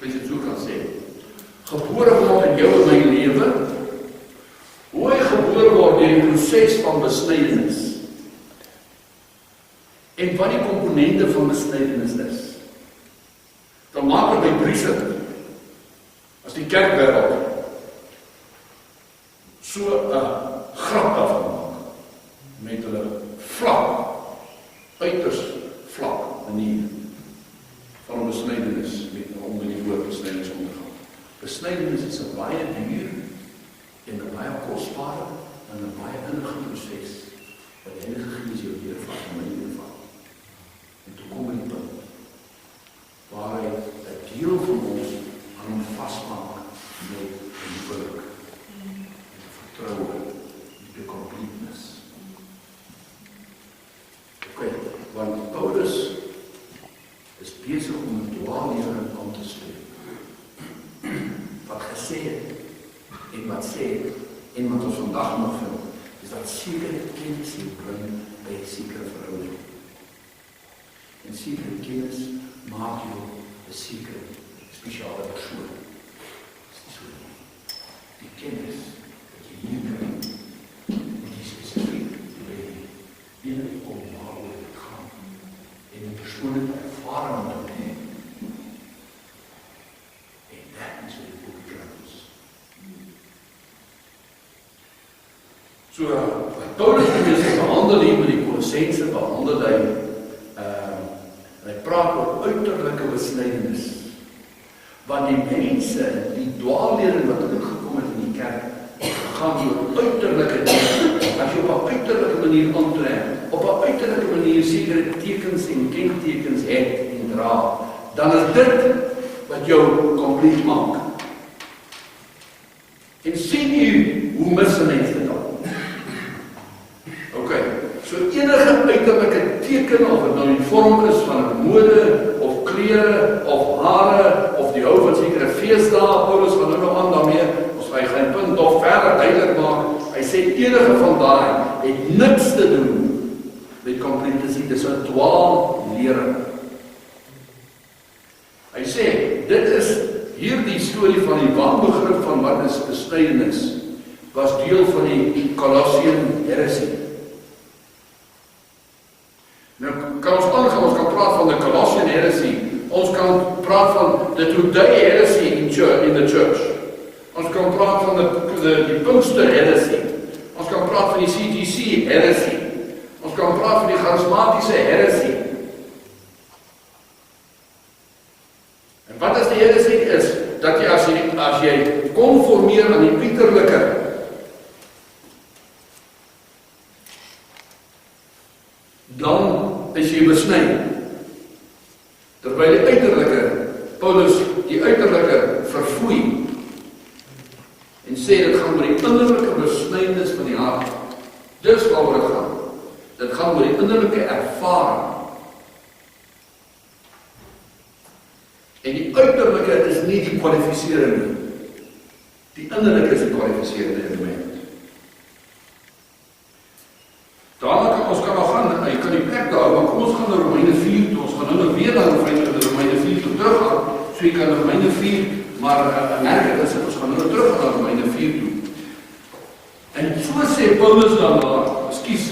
wat jy so kan sê, gebore word in jou en my lewe, hoe hy gebore word deur die proses van besnydenis, en wat die komponente van besnydenis is. Dan maak het by Briese, as die kerkwêreld, so 'n grap daarvan maak, met hulle vlak, uiters vlak manier, van besnydenis, onder die woord besnydenis om te gaan. Besnydenis is 'n baie duur en 'n baie kosbare en 'n baie innige proses wat die Heilige Gees jou deurvat en my deurvat. En toe kom die punt waar hy 'n deel van ons aan hom vasmaak met 'n huwelik, met 'n vertroue, met 'n completeness. Okay, want Paulus is besig om 'n dwaallering aan te stuur. Wat gesê het, en wat sê, en wat ons vandag nog vind, is dat sekere kennis jou bring by 'n sekere verhouding. En sekere kennis maak jou 'n sekere spesiale persoon. Dis nie so nie. Die kennis wat jy hier kry, moet jy spesifiek die kom waaroor het gaan. En die persoonlijke ervaring moet hê. En dat is wat die boek is. So, wat Paulus die behandel hier met die Kolossense, behandel hy praat oor uiterlike besnydenis. Want die mense, die dwaallering wat ingekom het in die kerk, gaan oor uiterlike dingen. As jy op 'n uiterlike manier aantrek, op 'n uiterlike manier sekere tekens en kentekens het en dra, dan is dit wat jou kompleet maak. En sien jy hoe mis 'n mens dit al? Ok, so enige uiterlike teken, of het nou in vorm is van 'n mode, of klere, of hare, of die hou van sekere feesdae, Paulus gaan nou aan daarmee, ons gaan geen punt nog verder duidelik maak, hy sê enige van daai het niks te doen met completency, dis 'n dwaallering. Hy sê, dit is hierdie storie van die wanbegrip van wat is besnydenis, was deel van die Colossian heresie. Nou kan ons aangaan, ons kan praat van die Colossian heresie, ons kan praat van the Today heresie in the church, ons kan praat van die Pinkster heresie, ons kan praat van die CGC heresie, ons kan praat van die charismatiese heresie. En wat is die heresie is, dat jy as jy konformeer aan die uiterlike, dan is jy besny. Terwyl die uiterlike, Paulus die uiterlike verfoei, en sê dit gaan oor die innerlike besnydenis van die hart. Dis waaroor dit gaan. Dit gaan oor die innerlike ervaring nie die kwalifiserende. Die innerlik is die kwalifiserende element. Dadelijk, ons kan al gaan, jy kan die plek daar, maar kom ons gaan na Romeine 4 toe, ons gaan nou weer na Romeine 4 toe teruggaan, so jy kan na Romeine 4, maar merk dit, ons gaan nou terug na Romeine 4 toe. En so sê Paulus dan daar, ekskuus,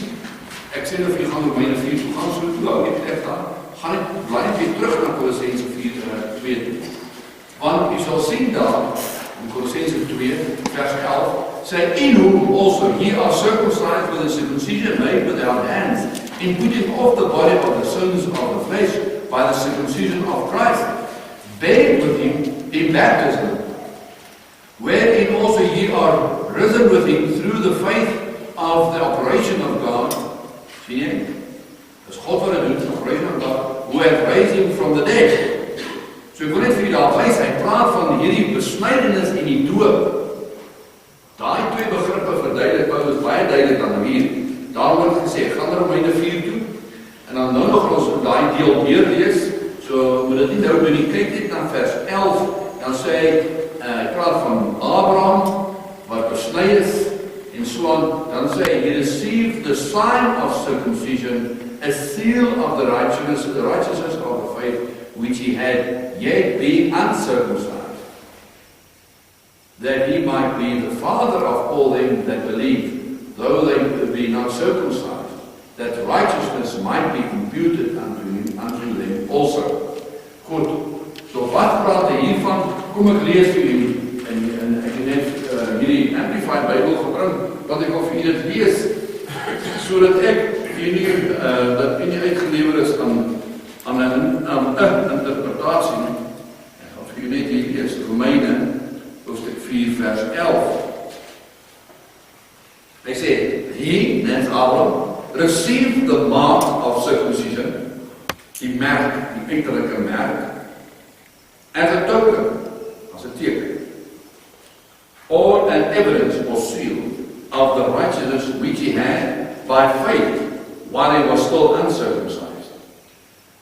ek sê of jy gaan Romeine 4 toe, gaan so toe, hou die plek daar, gaan ek bly weer terug na Kolossense 4:2 toe. Want jy sal sien daar, in Kolossense 2, vers 11, say, in whom also ye are circumcised with a circumcision made without hands, in putting off the body of the sins of the flesh by the circumcision of Christ, buried with him in baptism, wherein also ye are risen with him through the faith of the operation of God. Sien jy? Dis God wat dit doen, die operation of God, who hath raised him from the dead. So ek wil net vir julle daar wys, hy praat van hierdie besnydenis en die doop. Daai twee begrippe verduidelik Paulus baie duidelik aan hier. Daar word gesê, gaan na Romeine 4 toe, en dan nou nog ons daai deel weer lees, so moet dit nie nou doen nie, kyk net na vers 11, dan sê hy praat van Abraham, wat besny is, en so aan, dan sê hy, he received the sign of circumcision, a seal of the righteousness of the faith, which he had, yet being uncircumcised, that he might be the father of all them that believe, though they be not circumcised, that righteousness might be imputed unto them also. Goed, so wat praat hy hiervan? Kom ek lees vir u, en ek het net hierdie Amplified Bible gebring, wat ek wil vir u dit lees, so dat ek dat u nie uitgelewer is aan 'n interpretatie. Ek gaan vir u net hier lees, Romeine hoofstuk 4 vers 11. Hy sê, he, that's Abraham, received the mark of circumcision, die merk, die uiterlijke merk, as a token, as a teken, or an evidence or seal of the righteousness which he had by faith while he was still uncircumcised,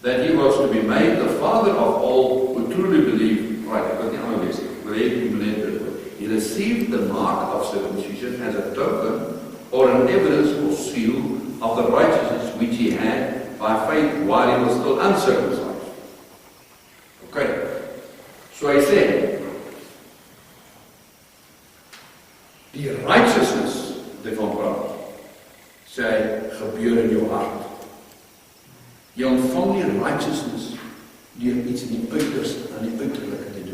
that he was to be made the father of all who truly believe. Right, ek wil nie ander lees, ek wil net dit. He received the mark of circumcision as a token or an evidence or seal of the righteousness which he had by faith while he was still uncircumcised. Okay, so hy sê, die righteousness waarvan praat, sê hy, gebeur in jou hart. Jy ontvang die righteousness deur iets in die uiterste aan die uiterlike te doen.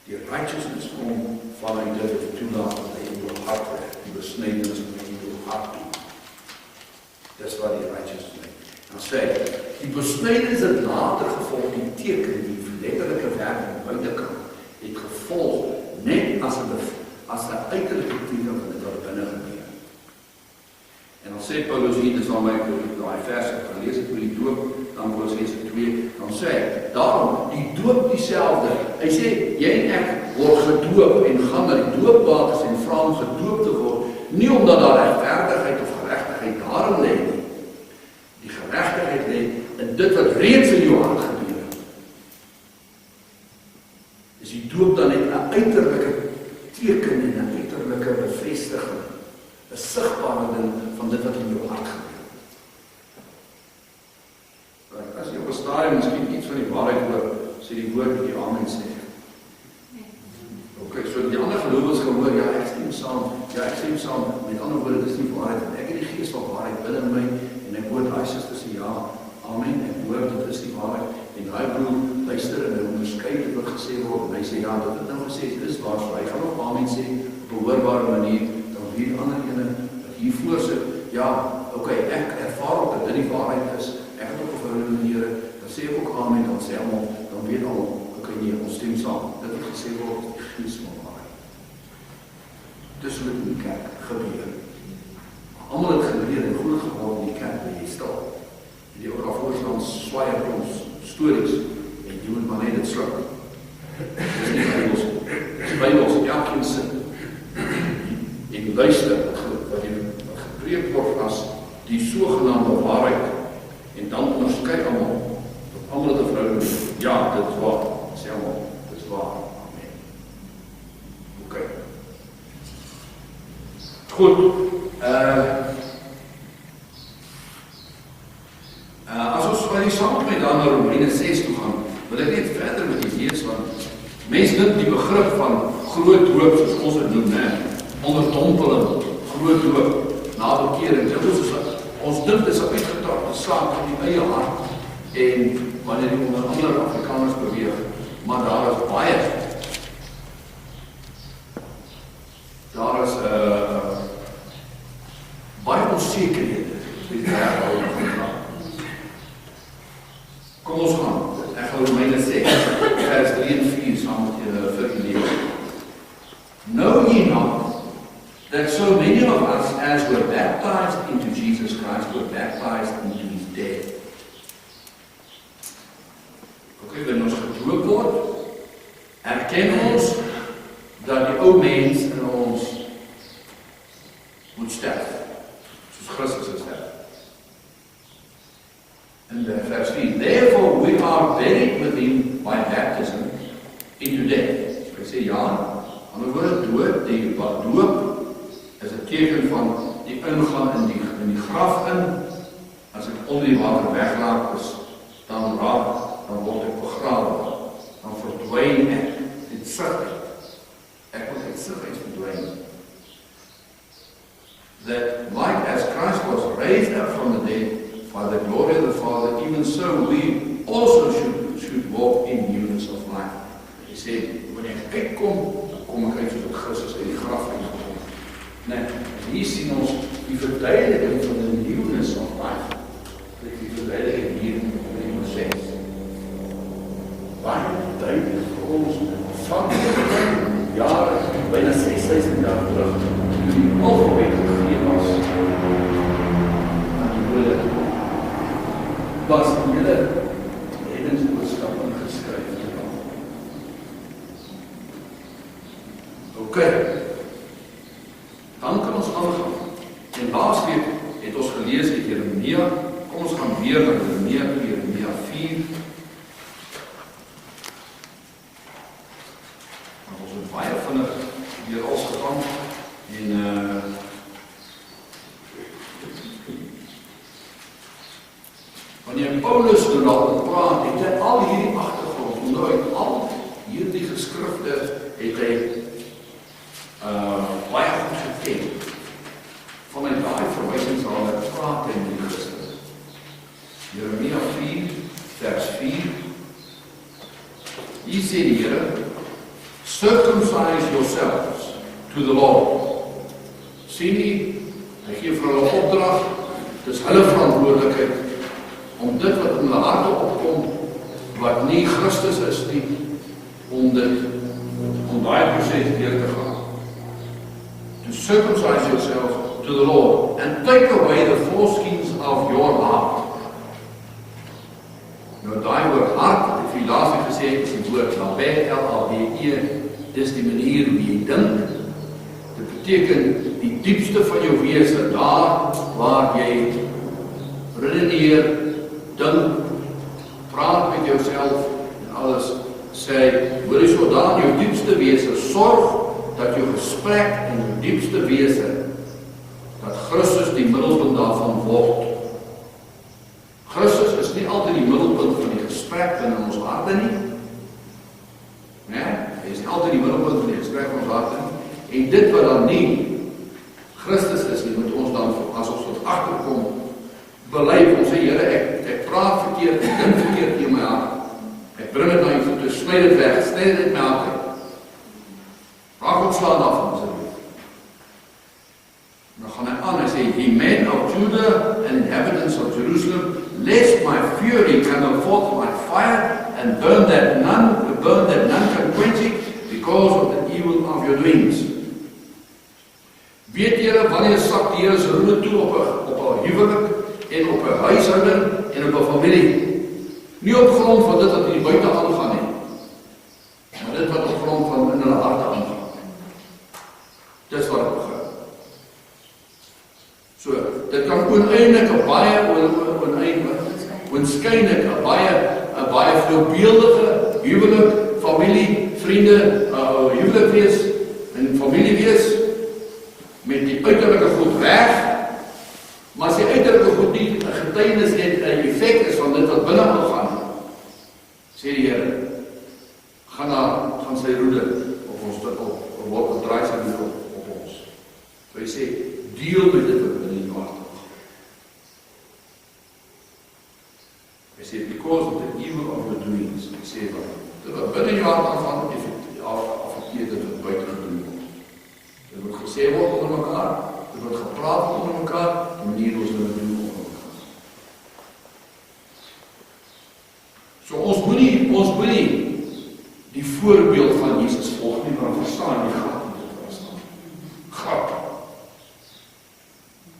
Die righteousness kom vanuit dit wat toelaat dat hy in jou hart werk, die besnydenis wat in jou hart doen. Dis wat die righteousness is. Dan sê hy, die besnydenis het later gevolg, die teken, die letterlike werk aan die buitekant, het gevolg net as 'n uiterlike teken van dit wat binne gebeur. En dan sê Paulus hier, dis al my daai vers ek gelees het oor die doop, dan Kolossense 2, dan sê hy, daarom, die doop dieselfde. Hy sê, jy en ek word gedoop en gaan na die doopwaters en vra om gedoop te word, nie omdat daar regverdigheid of geregtigheid daarin lê nie. Die geregtigheid lê in dit wat reeds in jou hart gebeur. Is die doop dan net 'n uiterlike teken en 'n uiterlike bevestiging, 'n sigbare ding van dit wat in jou hart gebeur. As jy op 'n stadium miskien iets van die waarheid hoor, sê die woord wat jy amen sê. Ok, so die ander gelowiges gaan hoor, ja, ek stem saam, met ander woorde, dis nie waarheid, ek het die gees van waarheid binne my, en ek hoor daai susters sê, ja, amen, ek hoor, dit is die waarheid, en daai broer luister, en hy onderskeid het wat gesê word, en hy sê, ja, dit het nou gesê, dit is waar, so hy gaan ook amen sê, op 'n hoorbare manier, dan hier ander ene, wat hier voorsit, ja, ok, ek ervaar ook dat dit die waarheid is, ek het ook verhouding met die Here, dan sê ek ook amen, dan sê almal, dan weet almal, ok, nee, ons stem saam, dit het gesê word, die gees van waarheid. Dis wat in die kerk gebeur. Almal het gebeur en goed geword in die kerk, waar jy stil. En die ook al voorstaan, swaai op ons stories, en jy moet maar net dit sluk. Dis nie Bybels, dis Bybels, elkeen sin. En luister, wat gepreek word as die sogenaamde waarheid, en dan onderskei almal, dat almal het 'n verhouding, ja, dit is waar, Goed, as ons by die saam met dan na Romeine 6 toe gaan, wil ek net verder met die lees, want mense dink die begrip van groot hoop, soos ons het noem, onderdompeling, groot hoop, na bekering, ons dink dit is 'n uitgetrakte saak in die eie hart, en wanneer die onder andere Afrikaners beweeg, maar daar is baie onsekerhede. Kom ons gaan, ek gaan Romeine 6, vers 3 en 4 saam met julle vir die lewe. Know ye not that so many of us as were baptized into Jesus Christ were baptized into his death? Okay, wanneer ons gedoop word, erken ons dat die ou mens in ons moet sterf, soos Christus is sterf. In vers 4, therefore we are buried with him by baptism into death. So ek sê ja, ander woorde dood, die doop is 'n teken van die ingaan in die graf in. As ek onder die water weglaat is, dan word ek begrawe, dan verdwyn ek, dit sig. Ek moet uit sigheid verdwyn. That like as Christ was raised up from the dead by the glory of the Father, even so we also should walk in newness of life. Hy sê, wanneer ek uitkom, dan kom ek uit soos Christus uit die graf uitgekom. Nee, hier sien ons die verduideliking van die newness of life. Die verduideliking hier in Romeine 6. Baie duidelik vir ons van jare, byna 6000 jaar terug, toe die alfabet gegee was aan die Jode, was die hele reddingsboodskap ingeskryf. Ok, dan kan ons aangaan. En laas week het ons gelees uit Jeremia. Kom ons gaan weer na Jeremia 4. Ons het baie vinnig weer als gegaan. En wanneer Paulus nou daaroor praat, het hy al hierdie agtergrond, nooit al hierdie geskrifte het hy baie goed geken. Vanuit daai verwysings aan het praat in die Christus. Jeremia 4, vers 4. Hier sê die Here, circumcise yourselves to the Lord. Sien nie, hy gee vir hulle opdrag, dit is hulle verantwoordelikheid om dit wat in hulle harte opkom, wat nie Christus is nie, om daai proses deur te gaan. To circumcise yourself to the Lord and take away the foreskins of your heart. Nou daai woord hart, het ek laas week gesê, is die woord L-A-B-E, dis die manier hoe jy dink. Dit beteken die diepste van jou wese, daar waar jy redeneer, dink, praat met jouself en alles, sê, hoor jy so daar in jou diepste wese, sorg dat jou gesprek in jou diepste wese, dat Christus die middelpunt daarvan word. Christus is nie altyd die middelpunt van die gesprek in ons harte nie. Nee, hy is nie altyd die middelpunt van die gesprek in ons harte nie. En dit wat dan nie Christus is nie, moet ons dan, as ons tot agterkom, bely, ons sê, Here, ek praat verkeerd, ek dink verkeerd in my hart. Ek bring dit na jou voete, sny dit weg, sny dit my hart uit. Raak ontslaan daarvan, ons het. Dan gaan hy aan, hy sê, ye men of Judah and inhabitants of Jerusalem, lest my fury come forth like fire and burn that none can quench it because of the evil of your doings. Weet julle wanneer sak die Here se roede toe op 'n huwelik en op 'n huishouding en op 'n familie? Nie op grond van dit wat hier buite aangaan nie, maar dit wat op grond van in hulle harte aangaan. Dis wat ek begin. So, dit kan oneindig 'n baie oënskynlik 'n baie veelbeeldige huwelik, familie, vriende, huwelik wees en familie wees met die uiterlike goed weg, maar as die uiterlike goed nie 'n getuienis het, 'n effek is van dit wat binne aangaan, sê die Here, gaan sy roede op ons op word draai sy roede op ons. So hy sê, deel met dit wat binne jou hart aangaan. Hy sê, because of the evil of your doings, hy sê wat binne jou hart aangaan, affekteer dit wat buite gedoen word. Dit word gesê word onder mekaar, dit word gepraat onder mekaar, die manier ons dit doen onder mekaar. So ons moenie die voorbeeld van Jesus volg nie, maar verstaan die gat nie dit verstaan. Gat.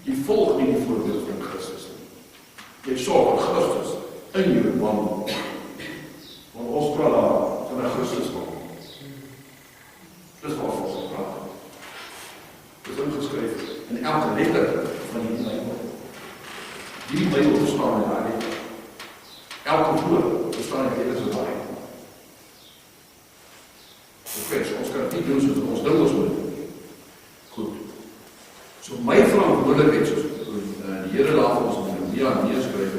Jy volg nie die voorbeeld van Christus nie. Jy sorg dat Christus in jou wandel. Want ons praat daar van 'n Christus wandel. Dis wat ons praat. Dit is ingeskryf in elke letter van die Bybel. Die Bybel verstaan in daai letter. Elke woord verstaan in letters wat daai. Ons kan nie doen soos ons ding ons moet doen. Goed. So my verantwoordelikheid, soos die Here daar vir ons in Jeremia neerskryf,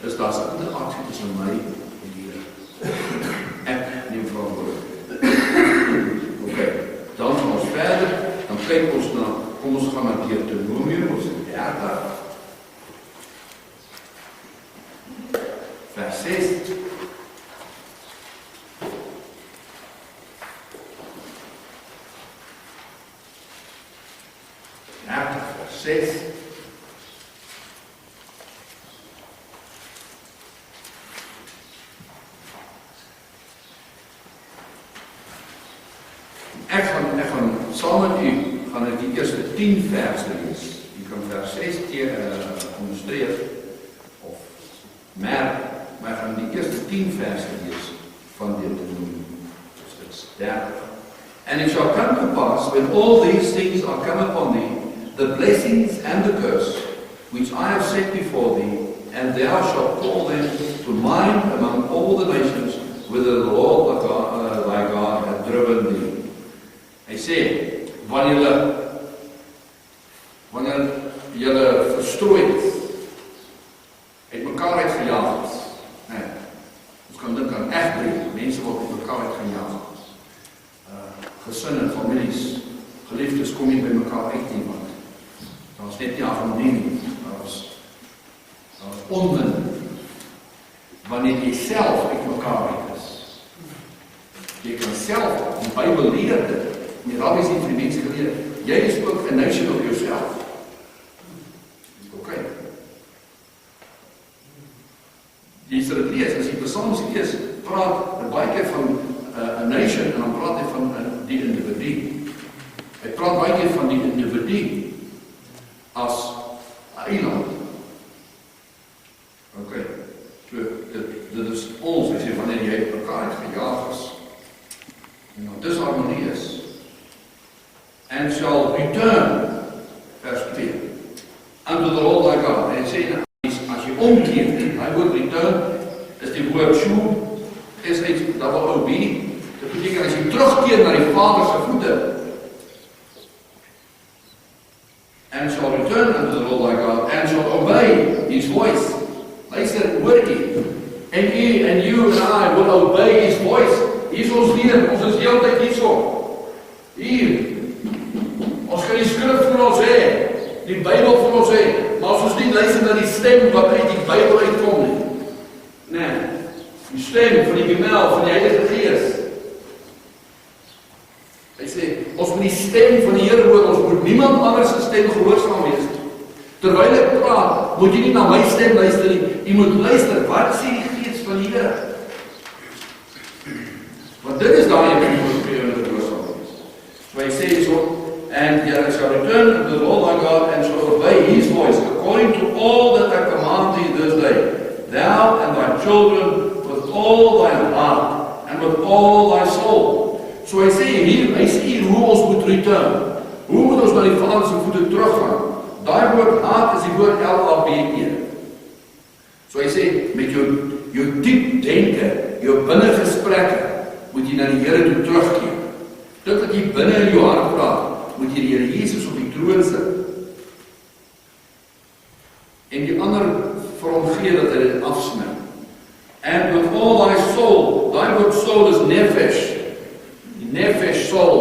is daar 'n interaksie tussen my en die Here. Ek neem verantwoordelikheid. Okay, dan gaan ons verder, dan kyk ons na, kom ons gaan na Deuteronomium, ons in 30, vers 6. Vers 6. Ek gaan saam met u gaan ek die eerste 10 verse lees. U kan vers 6 onderstreep of merk, maar ek gaan die eerste 10 verse lees van Deuteronomium. Dit is 30. And it shall come to pass when all these things are come upon thee, the blessings and the curse, which I have set before thee, and thou shalt call them to mind among all the nations, whither the Lord thy God hath driven thee. Hy sê, wanneer julle verstrooi het mekaar uitgejaag is, nee, ons kan dink aan egbreek, mense wat met mekaar uitgejaag is, gesinne, families, geliefdes kom nie by mekaar uit nie, want daar was net nie harmonie nie, daar was onmin, wanneer jy self uit mekaar uit is. Jy kan self, die Bybel leer dit, die rabbies en vir die mens geleer, jy is ook a nation of yourself. Ok. Jy sal dit lees, as jy Psalms lees, praat baie keer van a nation, en dan praat hy van die individu. Hy praat baie keer van die individu as 'n eiland. Ok. So, dit is ons, as jy wanneer jy uit mekaar gejaag is, en nou disharmonie is, and shall return, vers 2, unto the Lord thy God. En hy sê, as jy omkeer, hy woord return, is die woord shu, is S-H-O-O-B, dit beteken as jy terugkeer na die Vader se voete, and shall return unto the Lord thy God, and shall obey his voice. Luister, hoor jy, and you and I will obey his voice. Hier is ons leer, ons is heel tyd hierso. Hier, ons kan die skrif vir ons hê, die Bybel vir ons hê, maar as ons nie luister na die stem wat uit die Bybel uitkom nie. Nee, die stem van die gemel, van die Heilige Gees. Hy sê, ons moet die stem van die Here hoor, ons moet niemand anders se stem gehoorsaam wees nie. Terwyl ek praat, moet jy nie na my stem luister nie, jy moet luister, wat sê die Gees van die Here? Want dit is daar jy moet gehoorsaam wees. So hy sê so, and I shall return unto the Lord thy God, and shall obey his voice, according to all that I command thee this day, thou and thy children, with all thy heart, and with all thy soul. So hy sê hier hoe ons moet return. Hoe moet ons na die Vader se voete teruggaan? Daai woord hart is die woord L-A-B-E. So hy sê, met jou diep denke, jou binne gesprekke, moet jy na die Here toe terugkeer. Dit wat jy binne in jou hart praat, moet jy die Here Jesus op die troon sit. en die ander vir hom gee dat hy dit afsny. And with all thy soul, daai woord soul is nefesh. Die nefesh soul,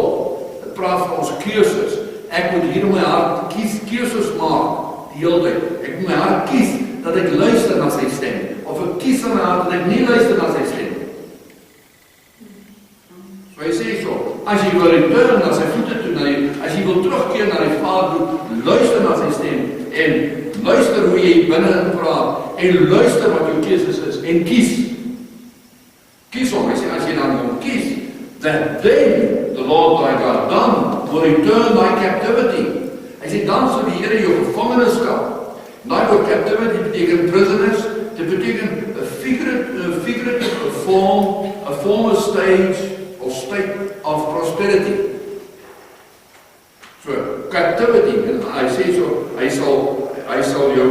dit praat van ons keuses. Ek moet hier in my hart keuses maak, die hele tyd. Ek moet my hart kies, dat ek luister na sy stem. Of ek kies in my hart, dat ek nie luister na sy stem. So hy sê so, as jy wil return na sy voete toe, as jy wil terugkeer na die Vader, luister na sy stem, en luister hoe jy binne praat, en luister wat jou keuses is, en kies. Kies hom, hy sê, as jy dan hom kies, that then the Lord thy God dan will return thy captivity. Hy sê, dan sal die Here jou gevangenskap. Daai woord captivity beteken prisoners, dit beteken a figurative form, a former stage of state of prosperity. So, captivity, en hy sê so, hy sal jou,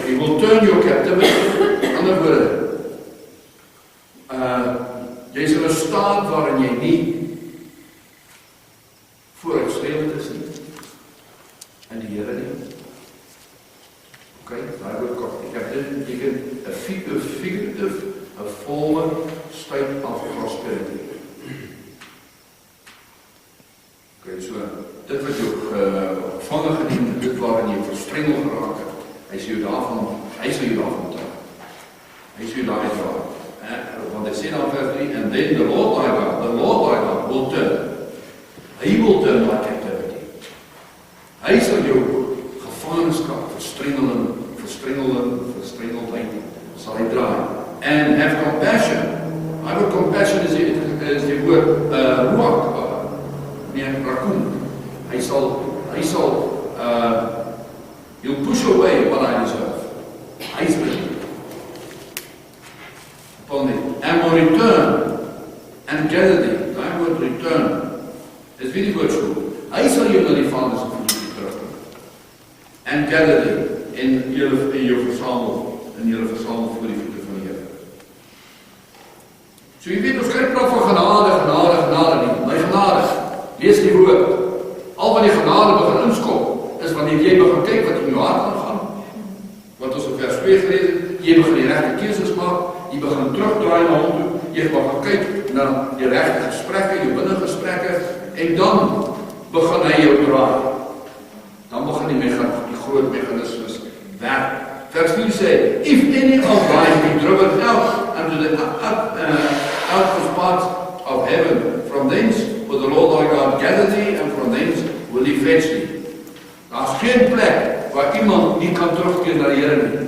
he will turn your captivity, in ander woorde, jy is in 'n staat waarin jy nie vooruitstrevend is nie, in die Here nie. Okay, daai woord captivity beteken a figurative, a former state of prosperity. Okay, so, dit wat jou gevangen geneem, dit waarin jy verstrengel geraak het, hy sal jou daarvan onthou. Hy sal jou daar uitdraag. Want hy sê dan vers 3, and then the Lord thy God will turn. Hy will turn thy captivity. Hy sal jou gevangenskap verstrengeldheid sal hy draai. And have compassion. I would compassion is die woord ruach, rakoon. Hy sal he'll push away what I deserve. Hy is upon thee, and will return and gather thee. Daai woord return is wie die woord so. Hy sal jou na die Vader se voete terugkom. And gather thee in jou versamel voor die voete van die Here. So jy weet, ons kyk praat van genade nie. My genade, lees die woord. Al wat die genade begin inskop, is wanneer jy begin kyk wat in jou hart aangaan. Wat ons in vers 2 gelees het, jy begin die regte keuses maak, jy begin terugdraai na hom toe, jy begin kyk na die regte gesprekke, jou binnengesprekke, en dan begin hy jou draai. Dan begin die groot mechanismes werk. Vers 4 sê, if any of thy be driven out unto the outmost parts of heaven, from thence will the Lord thy God gather thee, and from thence will he fetch thee. Daar's geen plek waar iemand nie kan terugkeer na die Here nie.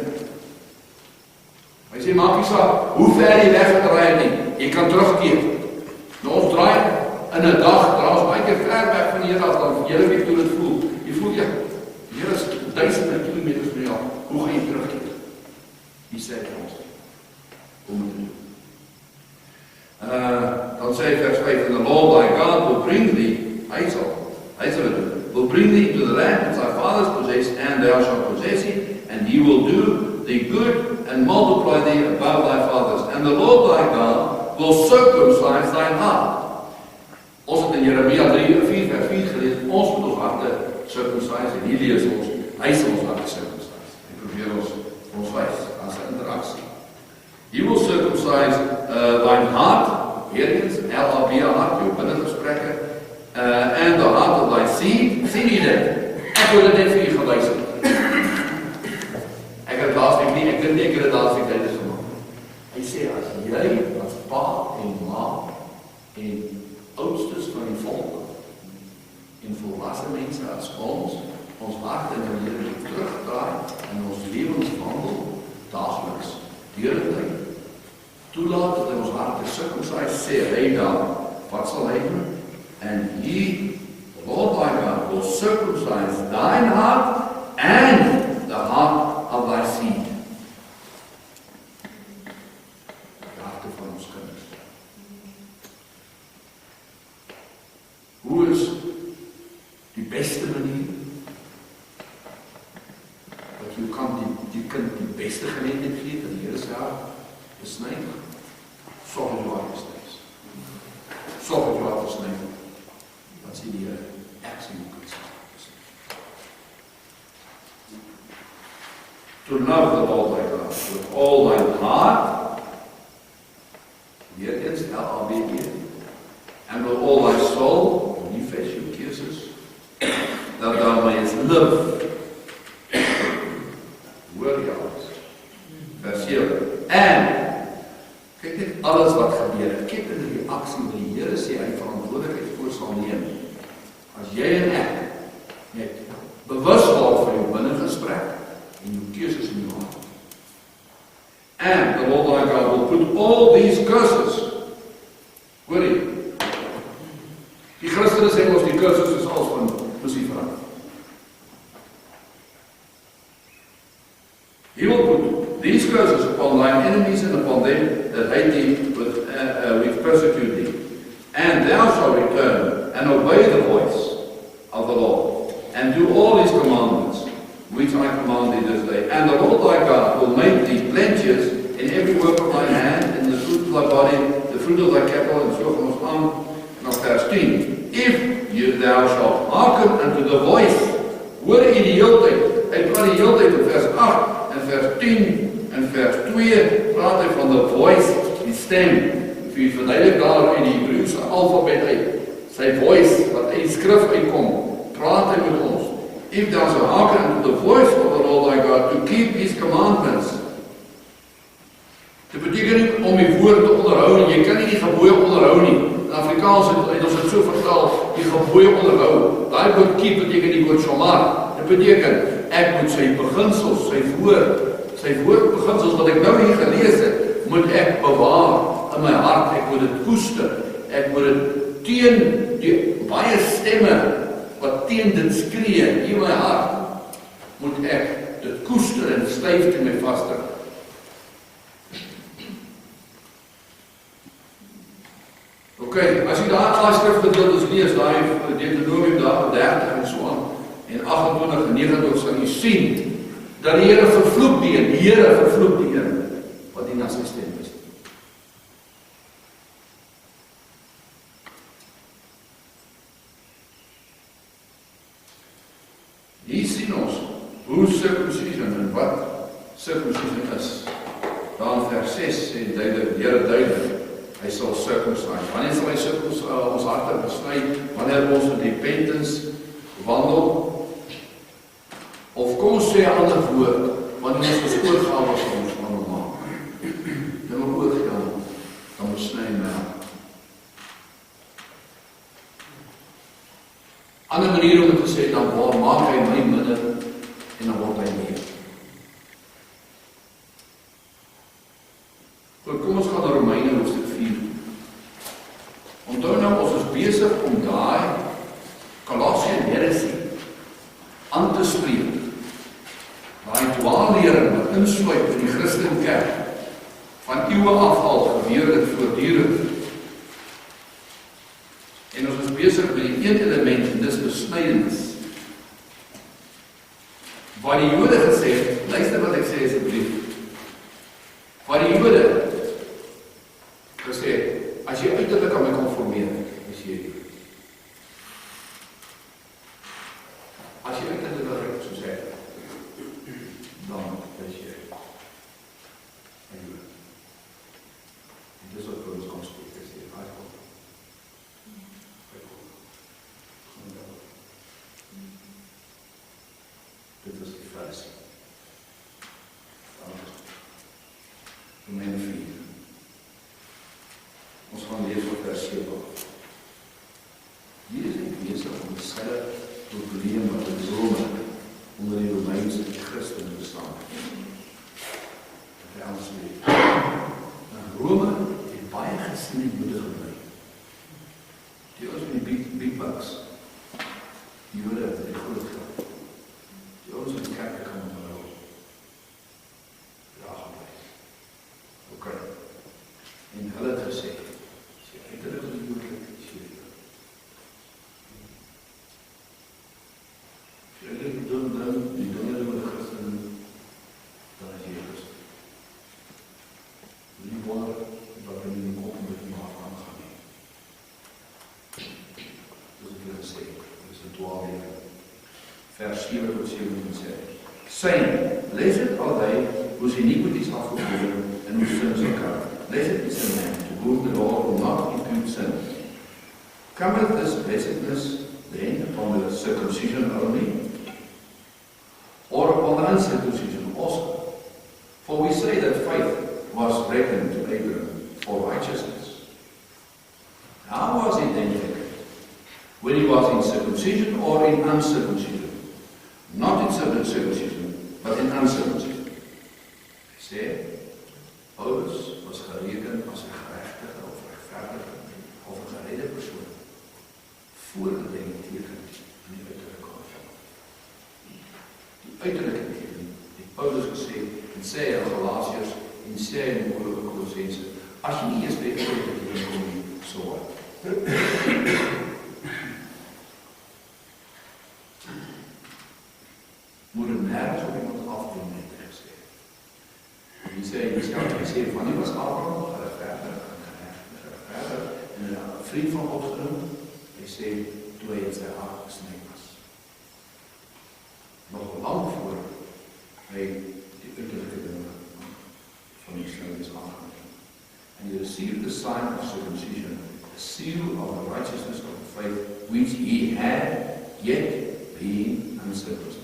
Hy sê, maak nie saak hoe ver jy weggedraai het nie, jy kan terugkeer. Nou ons draai in 'n dag, draai ons baie keer ver weg van die Here af, dan jy weet hoe dit voel. Jy voel jy, die Here is duisende kilometers van jou. Hoe gaan jy terugkeer? Die sê ons. Hoe moet jy doen? Dan sê vers 5, and the Lord thy God will bring thee, hy sal dit doen, will bring thee to the land which thy fathers possessed, and thou shalt possess it, and he will do thee good, and multiply thee above thy fathers. And the Lord thy God will circumcise thine heart. Ons het in Jeremia 3:4 vers 4 gelees, ons moet ons harte circumcise, en hier lees ons, hy sal ons harte circumcise. Hy probeer ons wys, as 'n interaksie. He will circumcise thine heart, weer eens, L-A-B hart, jou binnengesprekke, and the heart of thy seed. Sien jy dit? Ek wil dit net vir jy gewys het. Ek het laasweek nie, ek dink ek het dit laasweek tydens gemaak. Hy sê, as jy as pa en ma en oudstes van die volk en volwasse mense as ons hart in die Here terugdraai en ons lewenswandel daagliks deur die tyd toelaat dat ons harte circumcise, sê hy dan, wat sal hy doen? And he, the Lord thy God, will circumcise thine heart and the heart of thy seed. Die harte van ons kinders. Hoe is die beste manier dat jy kan die kind die beste geleentheid gee dat die Here se hart besny? Sorg dat jou hart besny is. Sorg dat jou hart besny is. Dan sê die Here, ek sien hoe kan sê. To love the Lord thy God with all thine heart, weer eens L-A-B-E, and with all thy soul, nie vers jou keuses, dat thou mayest live. Hoor jy alles? Vers 7. En, kyk net alles wat gebeur, kyk in die reaksie wat die Here sê, hy verantwoordelikheid voor sal neem. As jy en ek net bewus word van jou binnengesprek en jou keuses in jou hart. And the Lord thy God will put all these curses, hoor jy? Die Christene sê ons die curses is als van Lucifer. He will put these curses upon thine enemies and upon them that hate thee which persecute thee. And thou shalt return and obey the voice of the Lord, and do all his commandments, which I command thee this day. And the Lord thy God will make thee plenteous in every work of thine hand, in the fruit of thy body, the fruit of thy cattle, and so van ons aan. En dan vers 10. If thou shalt hearken unto the voice, hoor jy die hele tyd, hy praat die hele tyd in vers 8, en vers 10, en vers 2, praat hy van the voice, die stem, vir jy verduidelik daar in die Hebreëse alfabet uit, sy voice, wat uit die skrif uitkom, praat hy met ons. If thou shalt hearken unto the voice of the Lord thy God, to keep his commandments. Dit beteken nie om die woord te onderhou nie, jy kan nie die gebooie onderhou nie. In Afrikaans het ons het so vertaal, die gebooie onderhou. Daai woord keep beteken die woord shomar. Dit beteken, ek moet sy beginsels, sy woordbeginsels wat ek nou hier gelees het, moet ek bewaar in my hart, ek moet dit koester, ek moet dit teen die baie stemme wat teen dit skree in my hart, moet ek dit koester en styf teen my vasdruk. Ok, as jy daai skrifgedeeltes lees, daai Deuteronomium daar 30 en so aan, en 28 en 29 sal jy sien, dat die Here vervloek die Here vervloek die een, wat nie na sy stem is. Hier sien ons, hoe circumcision en wat circumcision is. Daar in vers 6 sê die Here duidelik, hy sal circumcise. Wanneer sal hy ons harte besny? Wanneer ons in repentance wandel? Of kom ons sê 'n ander woord, wanneer ons oorgawe van ons wandel maak. Dan moet oorgaan, dan besny my hart. Ander manier om te sê, dan maak hy my minder en dan word hy meer. Goed, kom ons gaan na Romeine hoofstuk 4. Onthou nou, ons is besig om daai Colossian heresie aan te spreek. Daai dwaallering wat insluit in die Christelike kerk van eeue af al gebeur dit voortdurend. En ons is besig met die een element en dis besnydenis. Waar die Jode gesê het, luister wat ek sê asseblief. Waar die Jode gesê het, as jy uiterlik aan my konformeer, is jy as jy uiterlik aan my soos ek, dan is jy en Jode. En dis wat vir ons kom spreek, is die uitkom. Dit is die versie. Romeine 4. Ons gaan lees op vers 7. Hier is ek besig om dieselfde probleem wat in Rome onder die Romeinse Christen bestaan. Dat hy anders weet. In Rome het baie gesien Jode gebly. Die ons met die beatbugs, die Jode het die groot gehad. Die ons in die kerk kan onderhou. Daar gebly. Ok. En hulle het gesê, as jy uiterlik in die Jodelik, is jy Jood. As jy uiterlik die dinge met die Christen, dan is jy Christen. Nie wonder wat in die kop met die maag aangaan nie. Dis wat hulle sê, dis 'n dwaallering. Vers 7 tot 7 sê, saying, blessed are they whose iniquities are forgiven and whose sins are covered. Blessed is the man to whom the Lord will not impute sin. Cometh this blessedness then upon the circumcision only, or upon the uncircumcision also? For we say that faith was reckoned to Abraham for righteousness. How was it then reckoned? When he was in circumcision or in uncircumcision? Not in circumcision, but in uncircumcision. Hy sê, Paulus was gereken as 'n geregtige of regverdige of 'n geredde persoon voordat hy die teken in die uiterlike ontvang. Die uiterlike teken het Paulus gesê, en sê hy in Galasiërs en sê hy in Kolossense, as jy nie eers by die uiterlike teken kom nie, so wat. Moet het nergens op iemand afdoen, het hy gesê. Hy sê, van die was Abraham, geregverdig, en 'n vriend van God genoem. Hy sê, toe hy in sy hart gesny was. Nog lang voor hy die uiterlike dinge van die Israel is aangeneem. And he received the sign of circumcision, the seal of the righteousness of the faith, which he had yet been uncircumcised.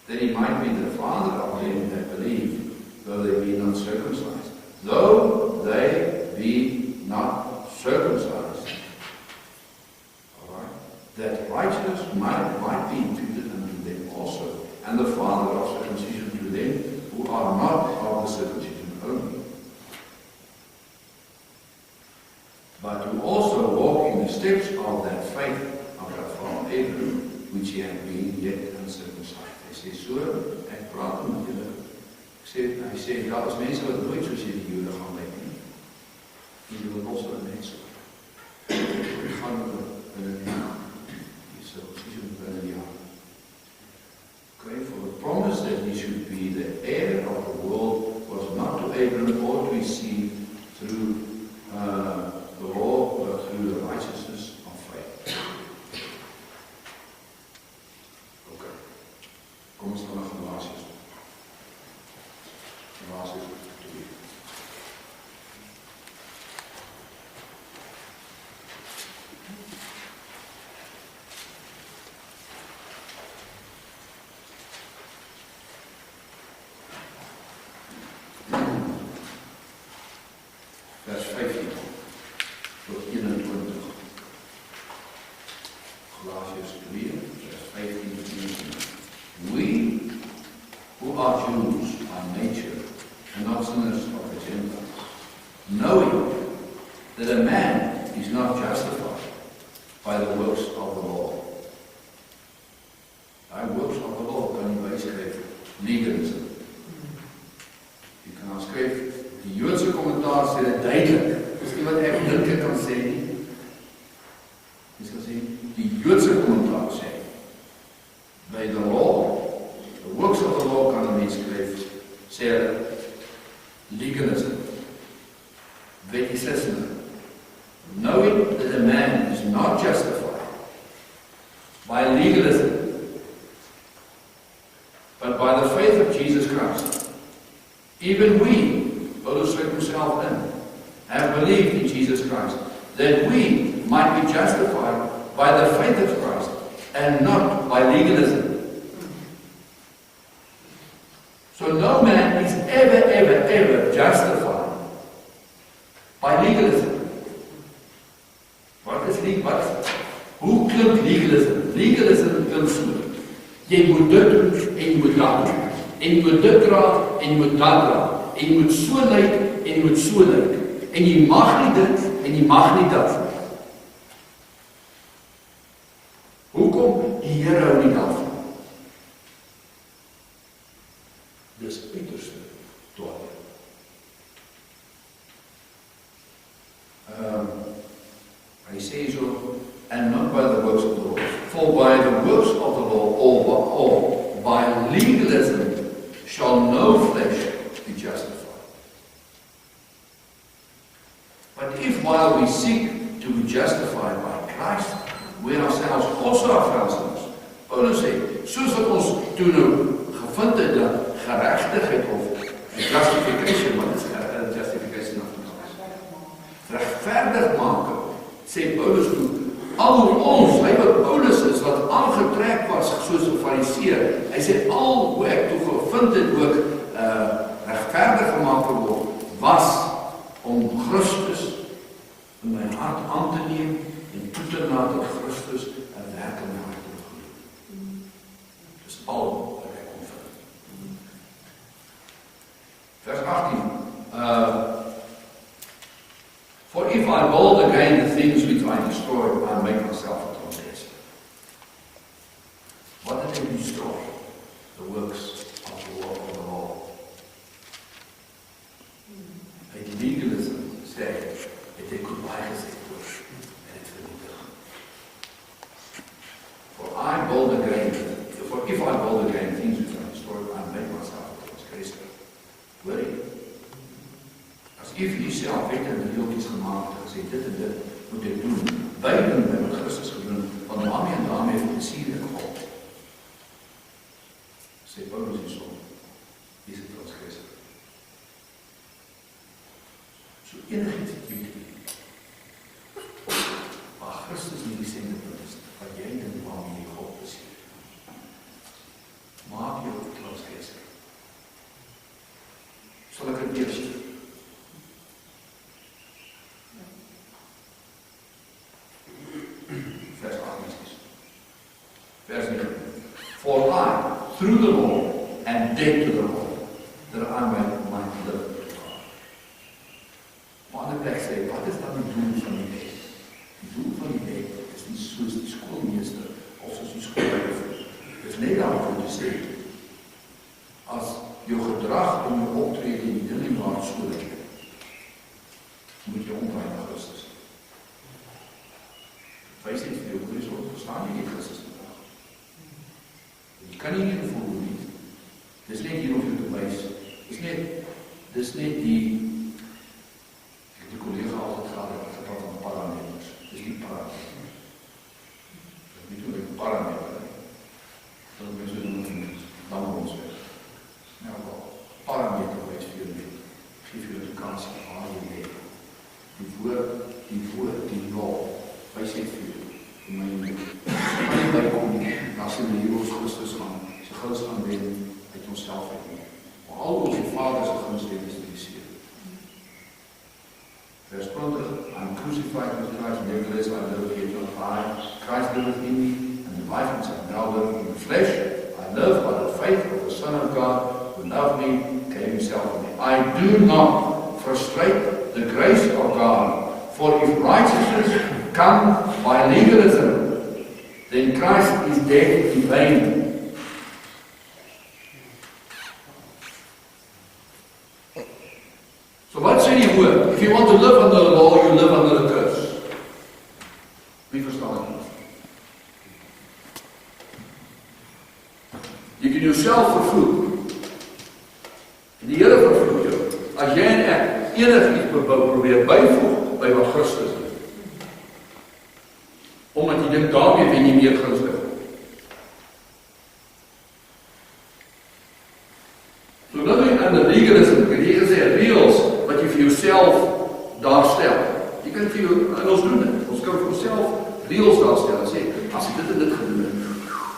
That he might be the father of them that believe, though they be not circumcised. Though they be not circumcised. Alright? That righteousness might be imputed unto them also. And the father of circumcision to them who are not of the circumcision only. But who also walk in the steps of that faith of Abraham, which he had been yet uncircumcised. Hy sê so, ek praat met julle. Hy sê, ja, as mense wat nooit soos die Jode gaan lyk nie, en jy wil also een mens ook. Jy gaan binne die jaar. Die circumcision binne die jaar. Okay, for the promise that he should be the heir of the world was not to Abraham or to his seed through the law, but through the righteousness of faith. Okay. Kom ons dan na Galasiërs. Galasiërs 2. Vers 15 tot 21. Galatians 2, vers 15 tot 21. We who are Jews by nature and not sinners of the Gentiles, knowing that a man is not justified by the works of the law. By works of the law kan jy byskryf legalism. Jy kan aanskryf, die Joodse kommentaar sê dit duidelik. Dis nie wat ek dink ek kan sê nie. Jy kan sê, die Joodse kommentaar sê, by the law, the works of the law kan 'n mens skryf, sê hulle, legalism, wettisisme, knowing that a man is not justified by legalism, but by the faith of Jesus Christ. Even we, Paulus spreekt himself in, have believed in Jesus Christ, that we might be justified by the faith of Christ, and not by legalism. So no man is ever justified by legalism. Wat is legalism? Hoe klink legalism? Legalism klink so. Jy moet dit doen, en jy moet dat doen. En jy moet dit dra, en jy moet dat dra. En jy moet so lyk, en jy moet so lyk. En jy mag nie dit, en jy mag nie dat. Hoekom? Die Here hou nie daarvan. Dis uiterste dwaal. Hy sê so, and not by the works of the law. For by the works of the law, or by legalism, shall no flesh be justified. But if while we seek to be justified by Christ, we ourselves also are found sinners. Paulus sê, soos wat ons toe nou gevind het dat geregtigheid of justification, wat is justification of regverdig maak, sê Paulus toe, al ons, hy wat Paulus is, wat aangetrek was soos 'n fariseer, hy sê al hoe ek toe gevind het ook regverdig gemaak word, was om Christus in my hart aan te neem en toe te laat dat Christus 'n werk in my hart te doen. Dis al wat ek kon vind. Vers 18. For if I hold again the things which I destroyed, I make myself a transgressor. What did I destroy? The works of the law. Het legalism sê, het ek goed bijgezet word, en het vernietig. For if I hold again things which I destroyed, I make myself a transgressor. Hoor jy? As jy vir jouself wet en reeltjies gemaakt en gesê, dit en dit moet ek doen, beiden by wat Christus gedoen, want daarmee en daarmee het plesier in God. Sê Paulus die som, die is 'n transgressor. So enigiets wat jy doen, waar Christus nie die sendepunt is, wat jy doen waarmee jy God plesier. Maak jou 'n transgressor. Sal ek het eerst Vers 9. For I, through the law, am dead to the law, that I might live to God. Maar ander plek sê, wat is dan die doel van die wet? Die doel van die wet is nie soos die skoolmeester of soos die skoolleier. Dit is net daarvoor te sê, as jou gedrag en jou optrede en die dinge waar so lyk, moet jy omdraai na Christus. Wys net vir jou, hoe is wat verstaan jy nie Christus nie? Jy kan nie volg nie. Dis net hier om jou te wys. Dis net die collega altyd gepraat van parameters. Dis die parameters. Dit is nie toe die parameter. Dat mense doen dan ons weg. Nou wel, parameter wys vir jou net. Geef jou edukasie waar jy leef. Die woord, die law, wys net vir jou. In my leven. Maar nie bykom nie, as jy die Heer ons Christus aan, sy guns aanwend, uit onsself uit nie. Maar al ons die Vader sy guns leef is die Seer. Vers 20, I'm crucified with Christ, nevertheless I live yet not I. Christ liveth in me, and the life which I now live in the flesh, I live by the faith of the Son of God, who loved me, gave himself for me. I do not frustrate the grace of God, for if righteousness come by legalism, then Christ is dead in vain. So what sê die woord? If you want to live under the law, you live under the curse. Wie verstaan dit? Jy kan jouself vervloek. En die Here vervloek jou. As jy en ek enigiets probeer byvoeg by wat Christus is. Omdat jy dink daarmee wen jy meer gunstig. So living under legalism, kan jy gesê reëls wat jy vir jouself daarstel. Jy kan vir jou, en ons doen dit, ons kan vir onsself reëls daarstel en sê, as ek dit en dit gedoen het,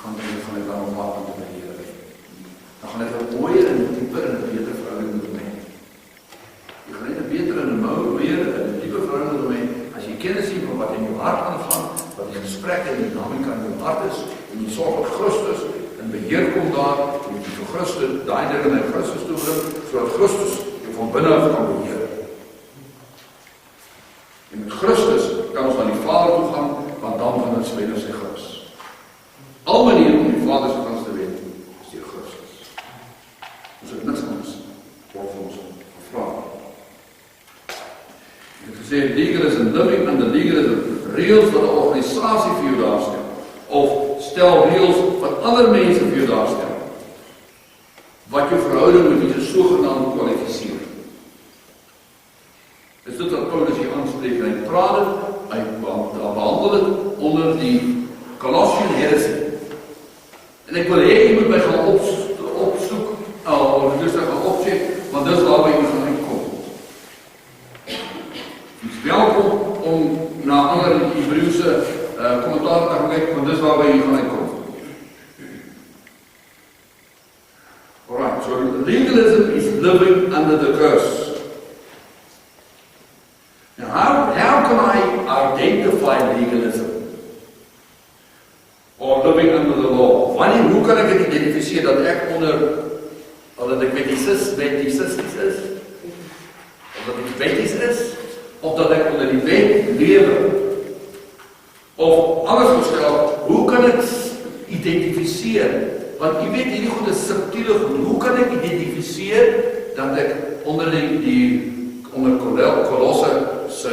dan gaan ek dan wat met my Here hê. Dan gaan ek 'n mooier en dieper en 'n beter verhouding met my. Jy gaan net 'n beter en 'n mooier en 'n dieper verhouding met my, as jy kennis sien van wat in jou hart aangaan, wat die gesprekke en die dinamika in jou hart is, en jy sorg dat Christus in beheer kom daar, en jy vir Christus, daai dinge na Christus toe bring, sodat Christus jou van binne af kan beheer. En met Christus kan ons aan die Vader toe gaan, want dan gaan ons wen sy guns. Al maniere om die Vader se guns te wen, is deur Christus. Ons het niks anders word vir ons gevra. Ek het gesê, legalism, living under legalism, reëls wat 'n organisasie vir jou daarstel, of stel reëls wat ander mense vir jou daarstel, wat jou verhouding met die sogenaamd kwalifiseer. Is dit wat Paulus hier aanspreek, en hy praat het, hy behandel het onder die Colossian heresy. En ek wil hê jy moet my gaan opsoek So legalism is living under the curse. Now, how can I identify legalism? Or living under the law? Hoe kan ek dit identifiseer dat ek dat ek wettisties is? Of dat ek wetties is? Of dat ek onder die wet lewe? Of anders gestel, hoe kan ek identifiseer? Want jy weet, hierdie goed is subtiele goed. Hoe kan ek identifiseer dat ek onder Kolosse se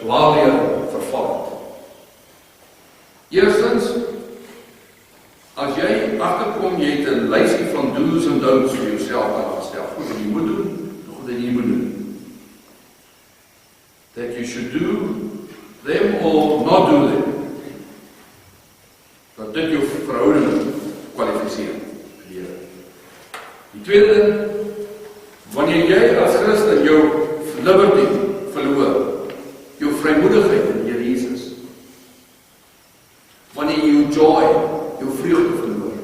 dwaalleer verval het? Eerstens, as jy agterkom, jy het 'n lysie van do's en don'ts vir jouself aangestel. Goed wat jy moet doen, goed wat jy nie moet doen. That you should do them or not do them. Dat dit jou verhouding kwalifiseer. Die tweede ding, wanneer jy as Christen jou liberty verloor, jou vrymoedigheid in die Here Jesus, wanneer jy jou joy, jou vreugde verloor,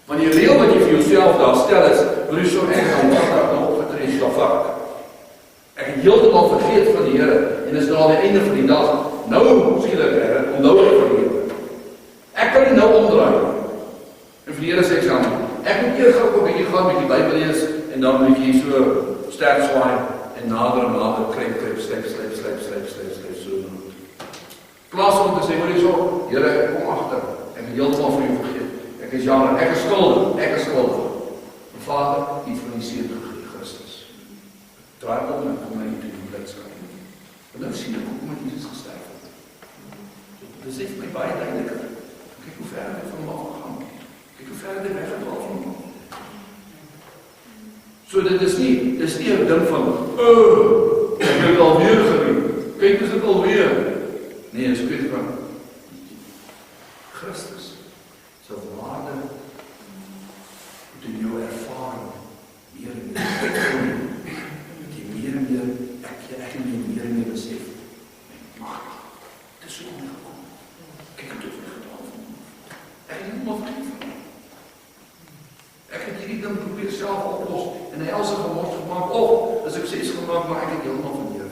wanneer jy reël wat jy vir jouself daar stel is, wil jy so ek gaan nog opgetree stafak. Ek het heeltemal vergeet van die Here en is nou al die einde van die dag. Nou skielik om nou te vergeet. Ek kan nie nou omdraai. En vir die Here sê ek saam, ek moet eers gou 'n bietjie gaan met die Bybel lees en dan moet jy so sterk swaai en nader kruip, slep so. Plaas om te sê, hoor jy so, Here, ek kom agter. Ek het heeltemal vir U vergeet. Ek is jammer, ek is skuldig. Vader, U het vir my seun gegee, Christus. Draai om en kom na U toe in blydskap. En nou sien ek hoe met Jesus gesterf het. Dit sê vir my baie duideliker. Kyk hoe ver hy van hom afgegaan. Kyk hoe ver hy weggedwaal van hom. So dit is nie 'n ding van, ek het het alweer gedoen. Kyk, is dit alweer. Nee, dit is kwessie van Christus se waarde moet in jou ervaring meer en meer. Die meer en meer, ek meer en meer besef. Maar, dit is so ongekom. Kyk, het het gedwaal van hom. Ek het nie maar vergeet van hom. Ek het hierdie ding probeer self oplos en hy als 'n gemors gemaak, of 'n sukses gemaak, maar ek het heeltemal van hier.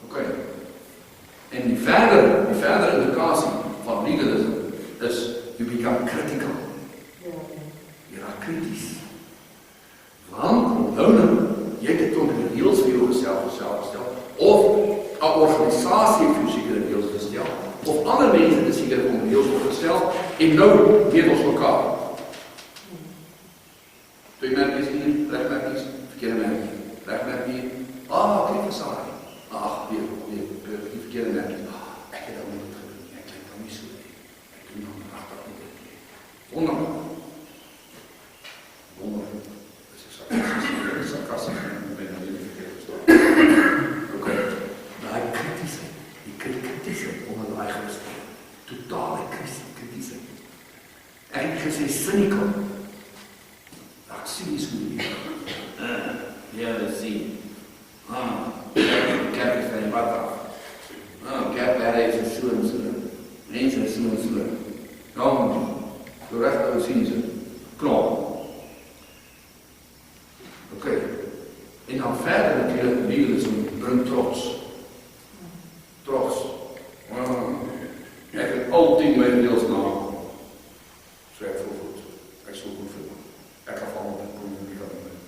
Okay. En die verdere indikasie van legalism is you become critical. Jy raak krities. Want onthou nou, jy het dit onder die reëls vir jou gestel, of 'n organisasie vir jou sekere reëls gestel, of ander mense het sekere reëls opgestel, en nou weet ons mekaar. Twee merkies hier, regmerkies, verkeerde merkie. Regmerkie, kyk vir saai. Weer, die verkeerde merkie. Ek het dat nie goed gedoen, ek klink dan nie so nie. Ek doen dan prachtig nie dit nie. Wonderlik. Dis ek sarkastisch, en ben dan nie verkeerd verstaan. Okay, die kritische onder die eigen totale kritische. Ek het gesê cynical. Ek sien is goed. Ja, dat sien. Kerk is van die pad af. Kerk is so en so. Mense is so en so. Dan, so recht ou sien ze. Knop. Oké. En dan verder natuurlijk, legalism brengt trots. Trots. Ek het altyd my deels na. So ek voel goed. Ek sal goed voel. Ek kan van op die kom nie kan nie.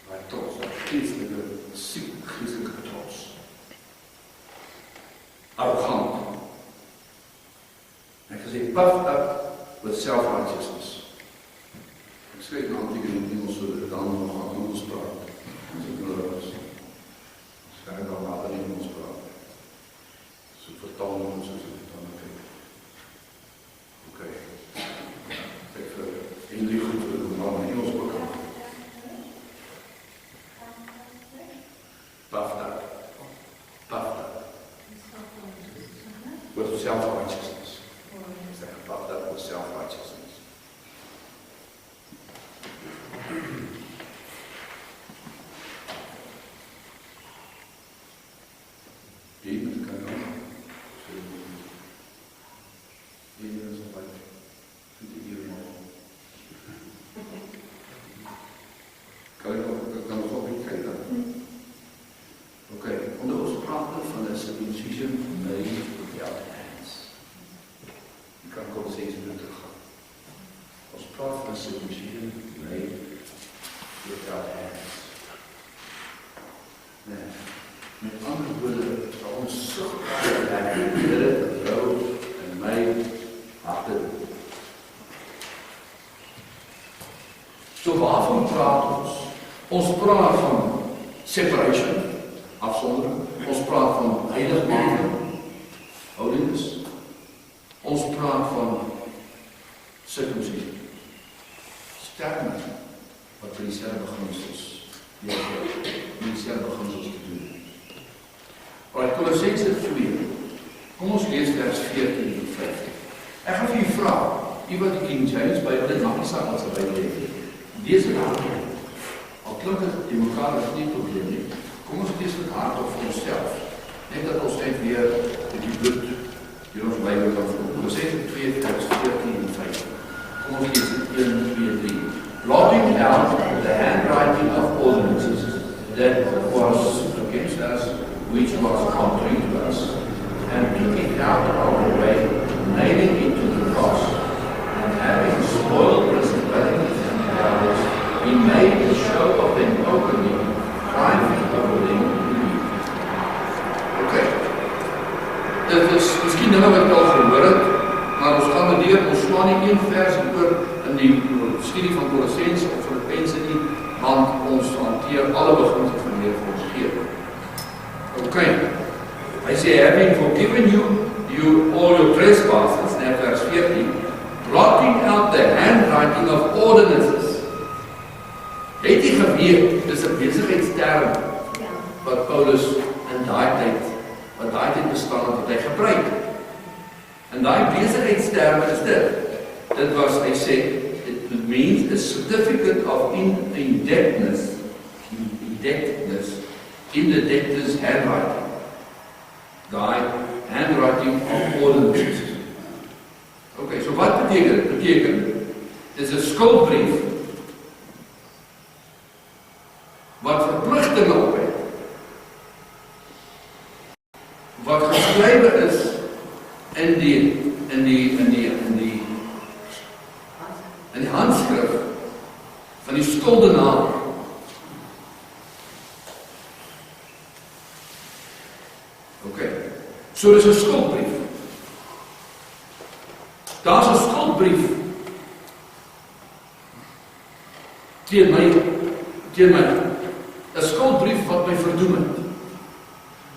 Maar trots, dat geestelike trots. Arrogant. Ek gesê, puffed up with self-righteousness. Ek skryf nou artikel in Engels, so dat dan nog aan Engels praat. As ek nou is. Skryf dan later in Engels praat. So vertaal ons soos ek het dan kyk. Okay. Ek vir Henry goed vir die man in Engels praat. Puffed up. With self-righteousness. Is that puffed up with self-righteousness? Die moet kan doen. Die is 6 minute gaan. Ons praat van circumcision made without hands. Nee, met ander woorde, ons sigbaar dat die Here jou en my harte doen. So waarvan praat ons? Ons praat van separation, afsondering. Ons praat van heiligmaking, holiness. Ons praat van circumcision. Sterk wat vir dieselfde beginsels te doen. Maar Kolossense 2, kom ons lees vers 14 tot 15. Ek gaan vir u vra, u wat die King James Bybel het, maak nie saak wat sy Bybel het. Lees dit hardop. Al klink dit die mekaar is nie probleem nie. Kom ons lees dit hardop vir onsself. Net dat ons net weer die bloed hier ons Bybel kan voel. Kolossense 2 vers 14 en 15. Kom ons lees dit 1, 2, 3. Blotting out the handwriting of ordinances that was against us, which was contrary to us, and took it out of the way, nailing it to the cross, and having spoiled principalities and powers, he made a show of them openly, triumphing over them in unity. Okay. Dit is miskien dinge wat ek al gehoor het, maar ons gaan meneer, ons slaan nie een vers oor in die studie van Kolossense of Filippense nie, want ons hanteer alle beginsels van die Here vir ons gee. Okay. Hy sê, having forgiven you all your trespasses, net vers 14, blotting out the handwriting of ordinances. Het jy geweet, dis 'n besigheidsterm wat Paulus in daai tyd bestaan het, wat hy gebruik. En daai besigheidsterm is dit was, hy sê, it means a certificate of indebtedness in the debtor's handwriting. Daai handwriting of ordinances. Okay, so wat beteken dit? Beteken, dis 'n skuldbrief wat verpligtinge op het, wat geskrywe is in die handskrif van die skuldenaar. Okay. So dis 'n skuldbrief. Daar's 'n skuldbrief teen my. 'n skuldbrief wat my verdoem het.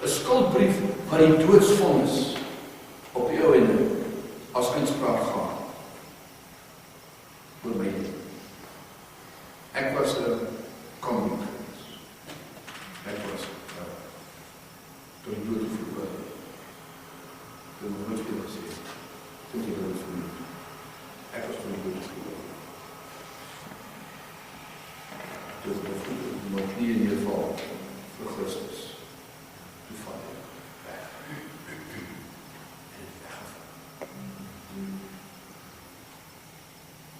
'n skuldbrief wat die doodsvonnis op jou en as inspraak gaan. Oor my. Ek was 'n konvik. Ek was tot die dood verkoop. Toe my nooit weer gesê. Toe die dood verkoop. Ek was tot die dood verkoop. Toe my voet my knie neerval vir Christus. Toe val ek weg. En weg.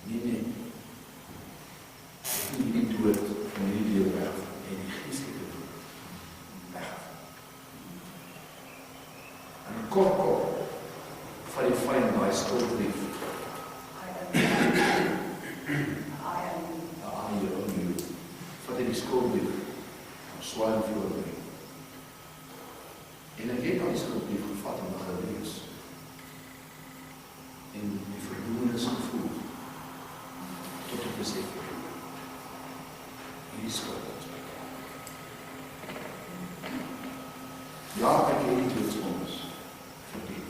Nee. Ek nie die dood van hierdie deel weg en die geestelike dood weg. En kort van die vyand daai skuldbrief. Vat hy die skuldbrief, swaai hom voor my. En ek het al die skuldbrief gevat en gelees. En die verdoemenis gevoel. Tot ek besef. Hierdie skuld is my kant. Ja, ek het die doodsvonnis verdien.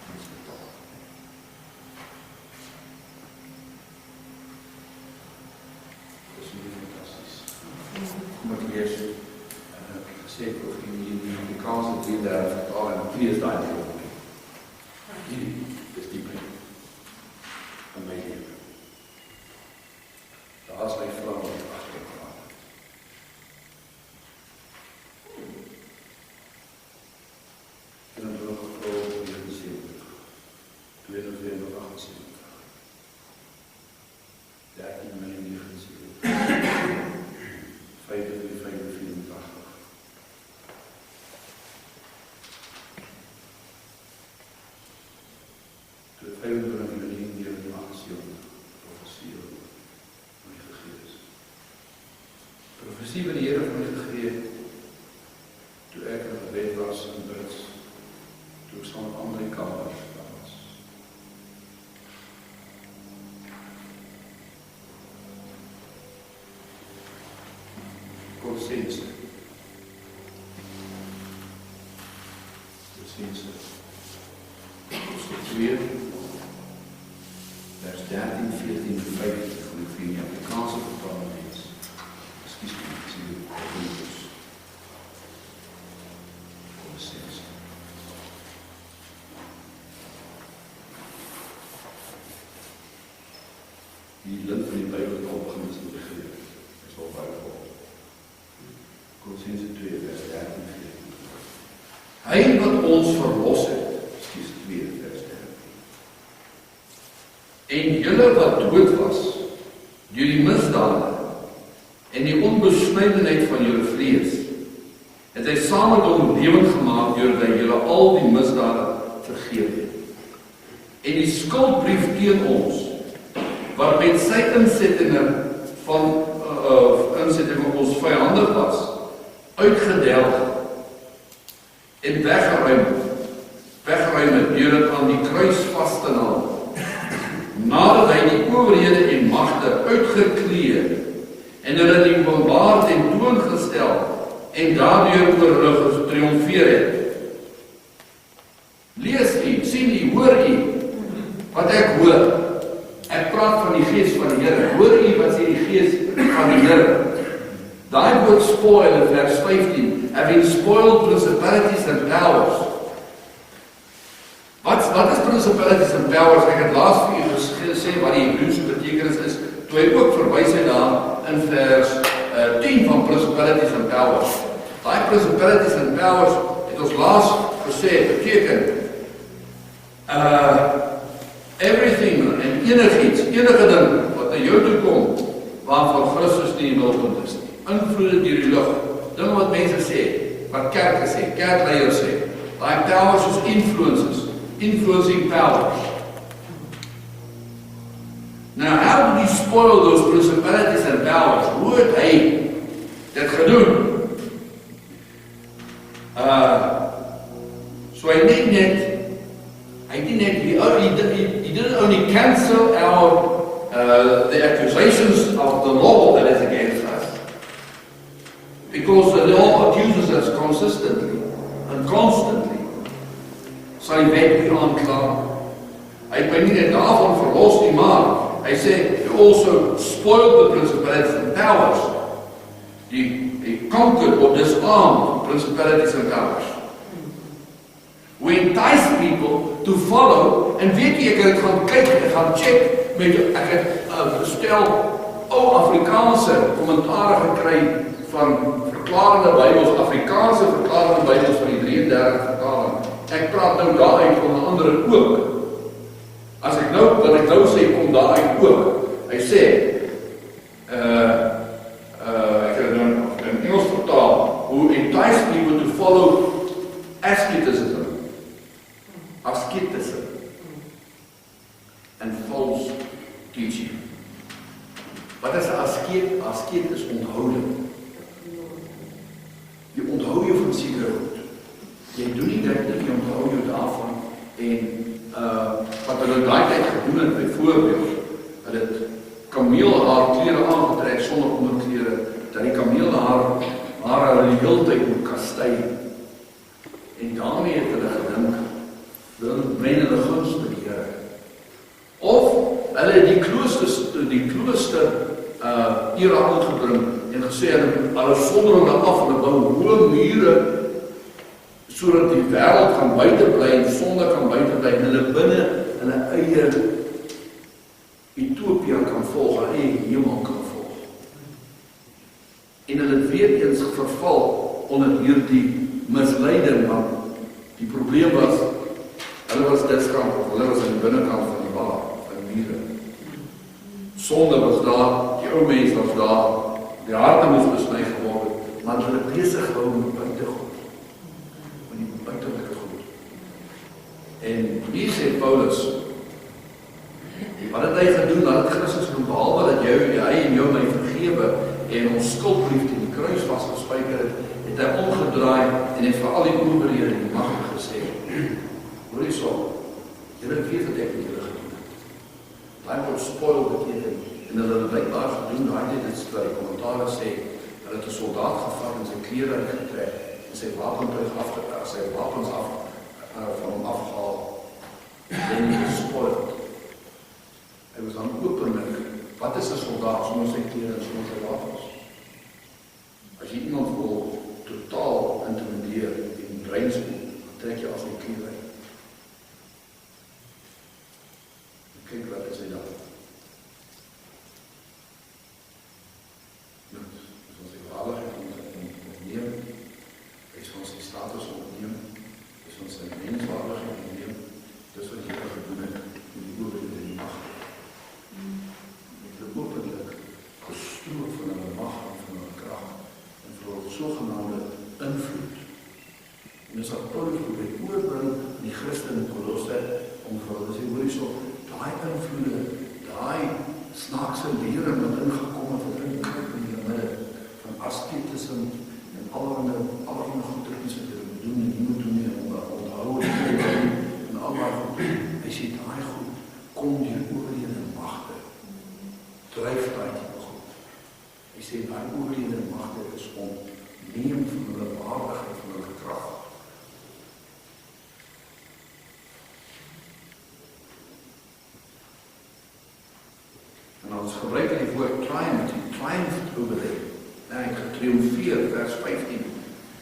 Dit is betaal. Dit is nie fantastisch. Kom ek lees, ek gesê het of die Amerikaanse deel daar vertaal en lees daai deel. Hierdie is die punt van my lewe. Daar is my vrou wat ek agtergegaan het. En dan nog gekomen 79, 22, 78, 13 mei 79, 5 84. Toe 25 minuten deur die aansien profesie wat my gegee is. Profesie wat die Here vir my gegee het, toe ek in gebed was in Brits, toe ek saam met ander kamers was. Kolossense. Kolossense 2, vers 13, 14 en 15, van die Afrikaanse vertaling het. Ekskuus my, ek sien die Korinthus. Kolossense. Die lint van die Bybel het al begin is in die geleer. Dit is wel baie vol. Kolossense 2, vers 13 en 14. Hy wat ons verlos het, ekskuus 2, vers 13. En julle wat dood was, deur die misdade en die onbesnydenheid van julle vlees, het hy saam met hom lewend gemaak deurdat hy julle al die misdade vergeef het. En die skuldbrief teen ons, wat met sy insettinge van ons vyandig was, uitgedelg en weggeruim het deur dit aan die kruis vas te naal. Nadat hy die owerhede en magte uitgeklee en hulle die openbaar ten toon gestel en daardeur oor hulle getriomfeer het. Lees u, sien u, hoor u wat ek hoor. Ek praat van die gees van die Here. Hoor u wat sê die gees van die Here? Daai woord spoil in vers 15, having spoiled principalities and powers. Wat is principalities and powers? Ek het laas vir u gesê wat die Hebreëse betekenis is, toe hy ook verwys het daar in vers 10 van principalities and powers. Daai principalities and powers het ons laas gesê, beteken everything en enigiets, enige ding wat na jou toe kom, waarvan Christus nie wilpunt is nie. Invloede deur die lug, dinge wat mense sê, wat kerke sê, kerkleiers sê, daai powers soos influences, influencing powers. Now, how did he spoil those principalities and powers? Hoe het hy dit gedoen? So hy didn't only cancel the accusations of the law that is against us, because the law accuses us consistently and constantly. Sy wet weer aankla. Hy het my nie net daarvan verlos nie, maar hy sê, he also spoiled the principalities and powers. He conquered or disarmed principalities and powers. We entice people to follow, en weet jy, ek het gaan kyk, ek gaan check, ek het stel Afrikaanse kommentare gekry van verklarende Bybels, Afrikaanse verklarende Bybels van die 33 vertaling. Ek praat nou daaruit van 'n ander ook. As ek nou sê, kom daaruit ook. Hy sê, ek het nou in Engels vertaal, who entice people to follow asceticism and false teaching. Wat is 'n asket? Asket is onthouding. Jy onthou jou van sekere goed. Jy doen nie dit nie, jy onthou jou daarvan. En wat hulle daai tyd gedoen het, byvoorbeeld, hulle het kameelhaar klere aangetrek sonder onderklere, dat die kameelhaar hulle die hele tyd moet kastei. En daarmee het hulle gedink, hulle bring hulle guns by die Here. Of hulle het die klooster era aangebring en gesê hulle sonder hulle af, hulle bou hoë mure sodat die wêreld kan buite bly en sonde kan buite bly en hulle binne hulle eie Ethiopië kan volg, hulle eie hemel kan volg. En hulle het weer eens verval onder hierdie misleiding, want die probleem was, hulle was diskant, hulle was aan die binnekant van die wal, van die mure. Sonde was daar, die ou mens was daar, die harte moes besny geword het, maar hulle besig gehou met buitegoed, met die buitelike goed. En hier sê Paulus, het hy gedoen, dat het Christus doen, behalwe dat hy en jou my vergewe, en ons skuldbrief teen die kruis vasgespijker het hy omgedraai, en het vir al die owerhede in die mag gesê, hoor jy so, julle het weet wat ek met julle gedoen het. Daai word spoil beteken, en hulle het blijkbaar gedoen, daai dit is waar die kommentaar sê, hulle het 'n soldaat gevat en sy klere uitgetrek, en sy wapentuig sy wapens van hom afgehaal, en hy gespoil. Hy was dan openlik, wat is 'n soldaat sonder sy klere en sonder sy wapens? As jy iemand wil totaal intimideer en breinspoel, dan trek jy as die klere uit. Kyk wat is hy dan? Is ons die waardigheid ontneem, is ons die status ontneem, is ons die menswaardigheid ontneem, dis wat jy gedoen het in die oorlede in die macht. Met die openlik gestroop van hulle macht en van hulle kracht en vir hulle sogenaamde invloed. En dis wat Paulus probeer oorbring in die Christen in Kolosse om vir hulle te sê, hoor hierso, daai invloede, daai snaakse lering wat ingekom het, wat ingekryp in die midde van asketisme en allerhande goedrukkies wat jy moet doen en nie moet doen en onthou en allemaal goed. Hy sê, daai goed, kom die oorlede en magte, dryf daai die goed. Hy sê, daai oorlede en magte is ontneem van hulle waardigheid, van hulle krag. En ons gebruik die woord triumphed over them. En getriomfeer, vers 15.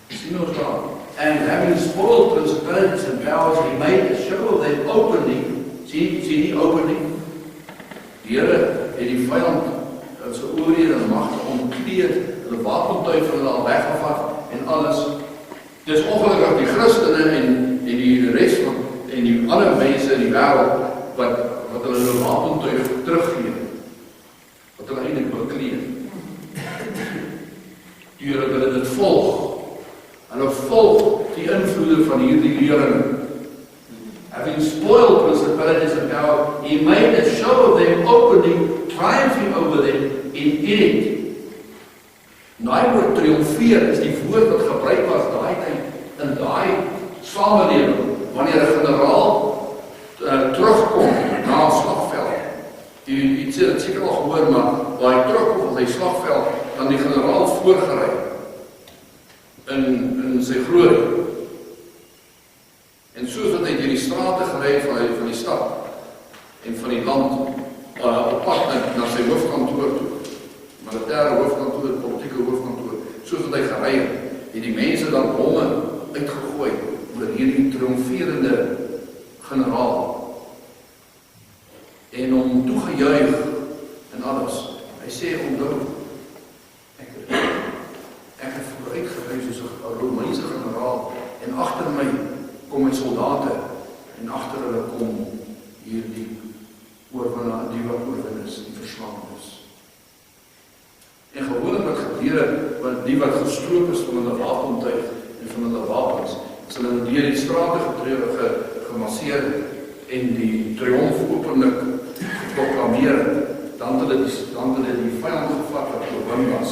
Sien ons daar. And having spoiled principalities and powers, he made a show of them openly. Sien die openly? Die Here het die vyand sy oorhede en magte omkleed, hulle wapentuig van hulle al weggevat en alles. Dis ongelukkig die Christene en die res van en die ander mense in die wêreld wat hulle hulle wapentuig teruggee. Wat hulle eintlik bekleed. Deur dat hulle dit volg. Hulle volg die invloede van hierdie lering. Having spoiled principalities and power, he made a show of them openly, triumphing over them in it. Daai woord triomfeer is die woord wat gebruik was daai tyd in daai samelewing wanneer 'n generaal terugkom na 'n slagveld. Jy het dit seker al gehoor, maar waar hy terugkom van sy slagveld, dan die generaal voorgery in sy glorie. En soos wat hy deur die strate gery van die stad en van die land op pad na sy hoofkantoor toe, militêre hoofkantoor, politieke hoofkantoor, soos wat hy gery het die mense dan bomme uitgegooi oor hierdie triomferende generaal en hom toegejuig en alles. Hy sê, onthou, ek het vooruit gery soos 'n Romeinse generaal en agter my kom my soldate en agter hulle kom hierdie oorwinnaars, die verslandes. En gewoonlik wat gebeur het, die wat gestroop is van hulle wapentuig en van hulle wapens, is hulle deur die strate gemasseer en die triomf openlik geproklameer, dan het hulle die vyand gevat wat oorwin was,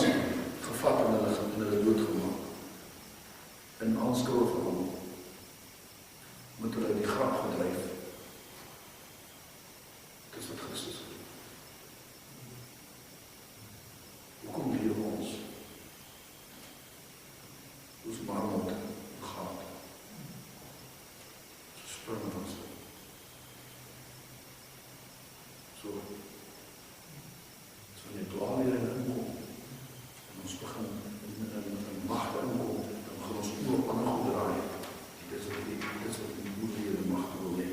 gevat en hulle doodgemaak. In aanskouing van hom moet hulle in die graf gedryf. Dis wat Christus gedoen. Hoekom leer ons? Ons marmot gaat. So spring ons. So wanneer dwaalering inkom, en ons begin in magte inkom, dan gaan ons oor ander goed draai. Dit is wat die boerlede magte wil hê.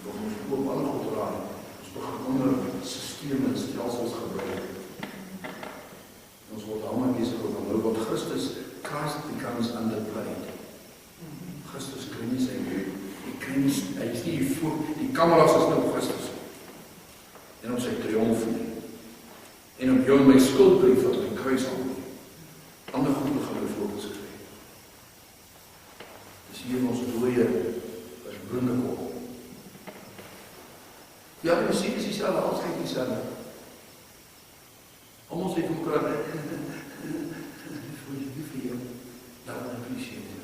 Dan gaan ons oor ander goed draai. Ons begin ander systeme en stelsels gebruik. Ons word allemaal bezig om nou wat Christ becomes underplayed. Christus kry nie sy wil. Hy is nie hier voor, die kameras is nou op Christus. En op sy triomf nie. En op jou en my skuldbrief wat op die kruis hang nie. Ander goed begin nou focus kry. Dis hier in ons dooie, as blinde kop. Ja, musiek is dieselfde, alles kyk dieselfde. Almal sê vir mekaar, vir jou, dat ek appreciate jou.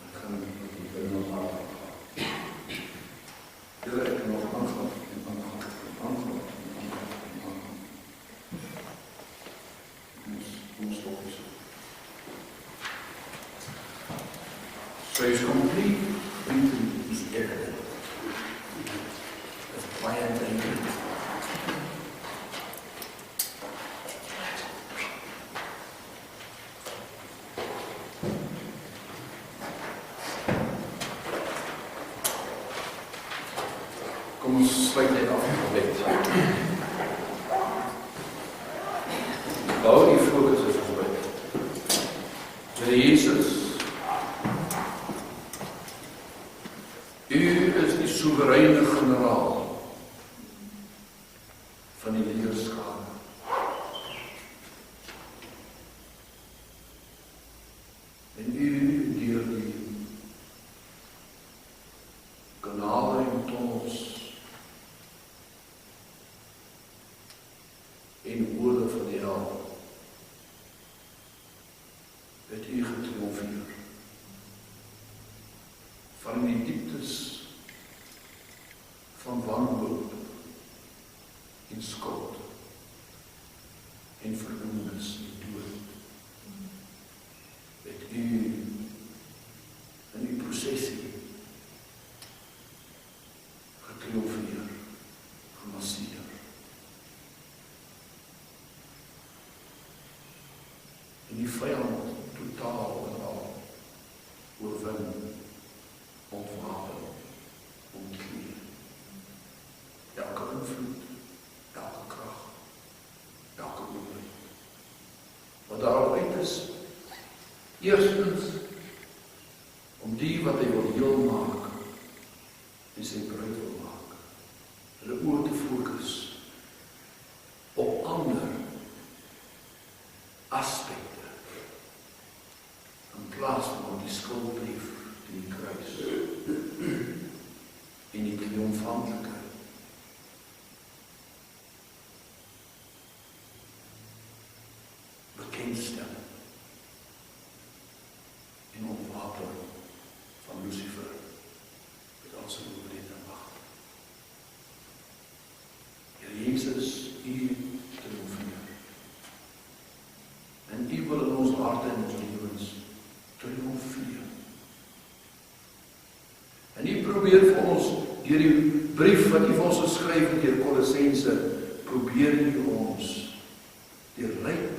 Ek gaan nog aangaan. Julle, ek kan nog aangaan. Kom stop eens. So is complete victory is evident. That's why I'm thinking. Kom ons sluit net af met gebed. Bou die fokus as ons bid. Here Jesus, U is die soewereine generaal van die leerskare. En U deur die kanale en tonnels en woorde van die hel het U getriomfeer. Van die dieptes van wanhoop en skuld en verdoemenis en dood het U in die prosesie getriomfeer, gemasseer. En die vyand totaal en al oorwin, ontwapen, ontkleed. Elke invloed, elke krag, elke oorwin. Wat daarop uit is, eerstens, om die wat hy wil heel maak, en sy bruid wil maak, hulle oor te fokus op ander aspekte, in plaas van die skuldbrief in die kruis en die triomfantelike bekendstelling en ontwapening van Lucifer met al sy oorlede mag. Here Jesus, U triomfeer. En U wil in ons harte en ons lewens triomfeer. En U probeer vir ons, deur die brief wat U vir ons geskryf het deur Kolossense, probeer U ons deur ryk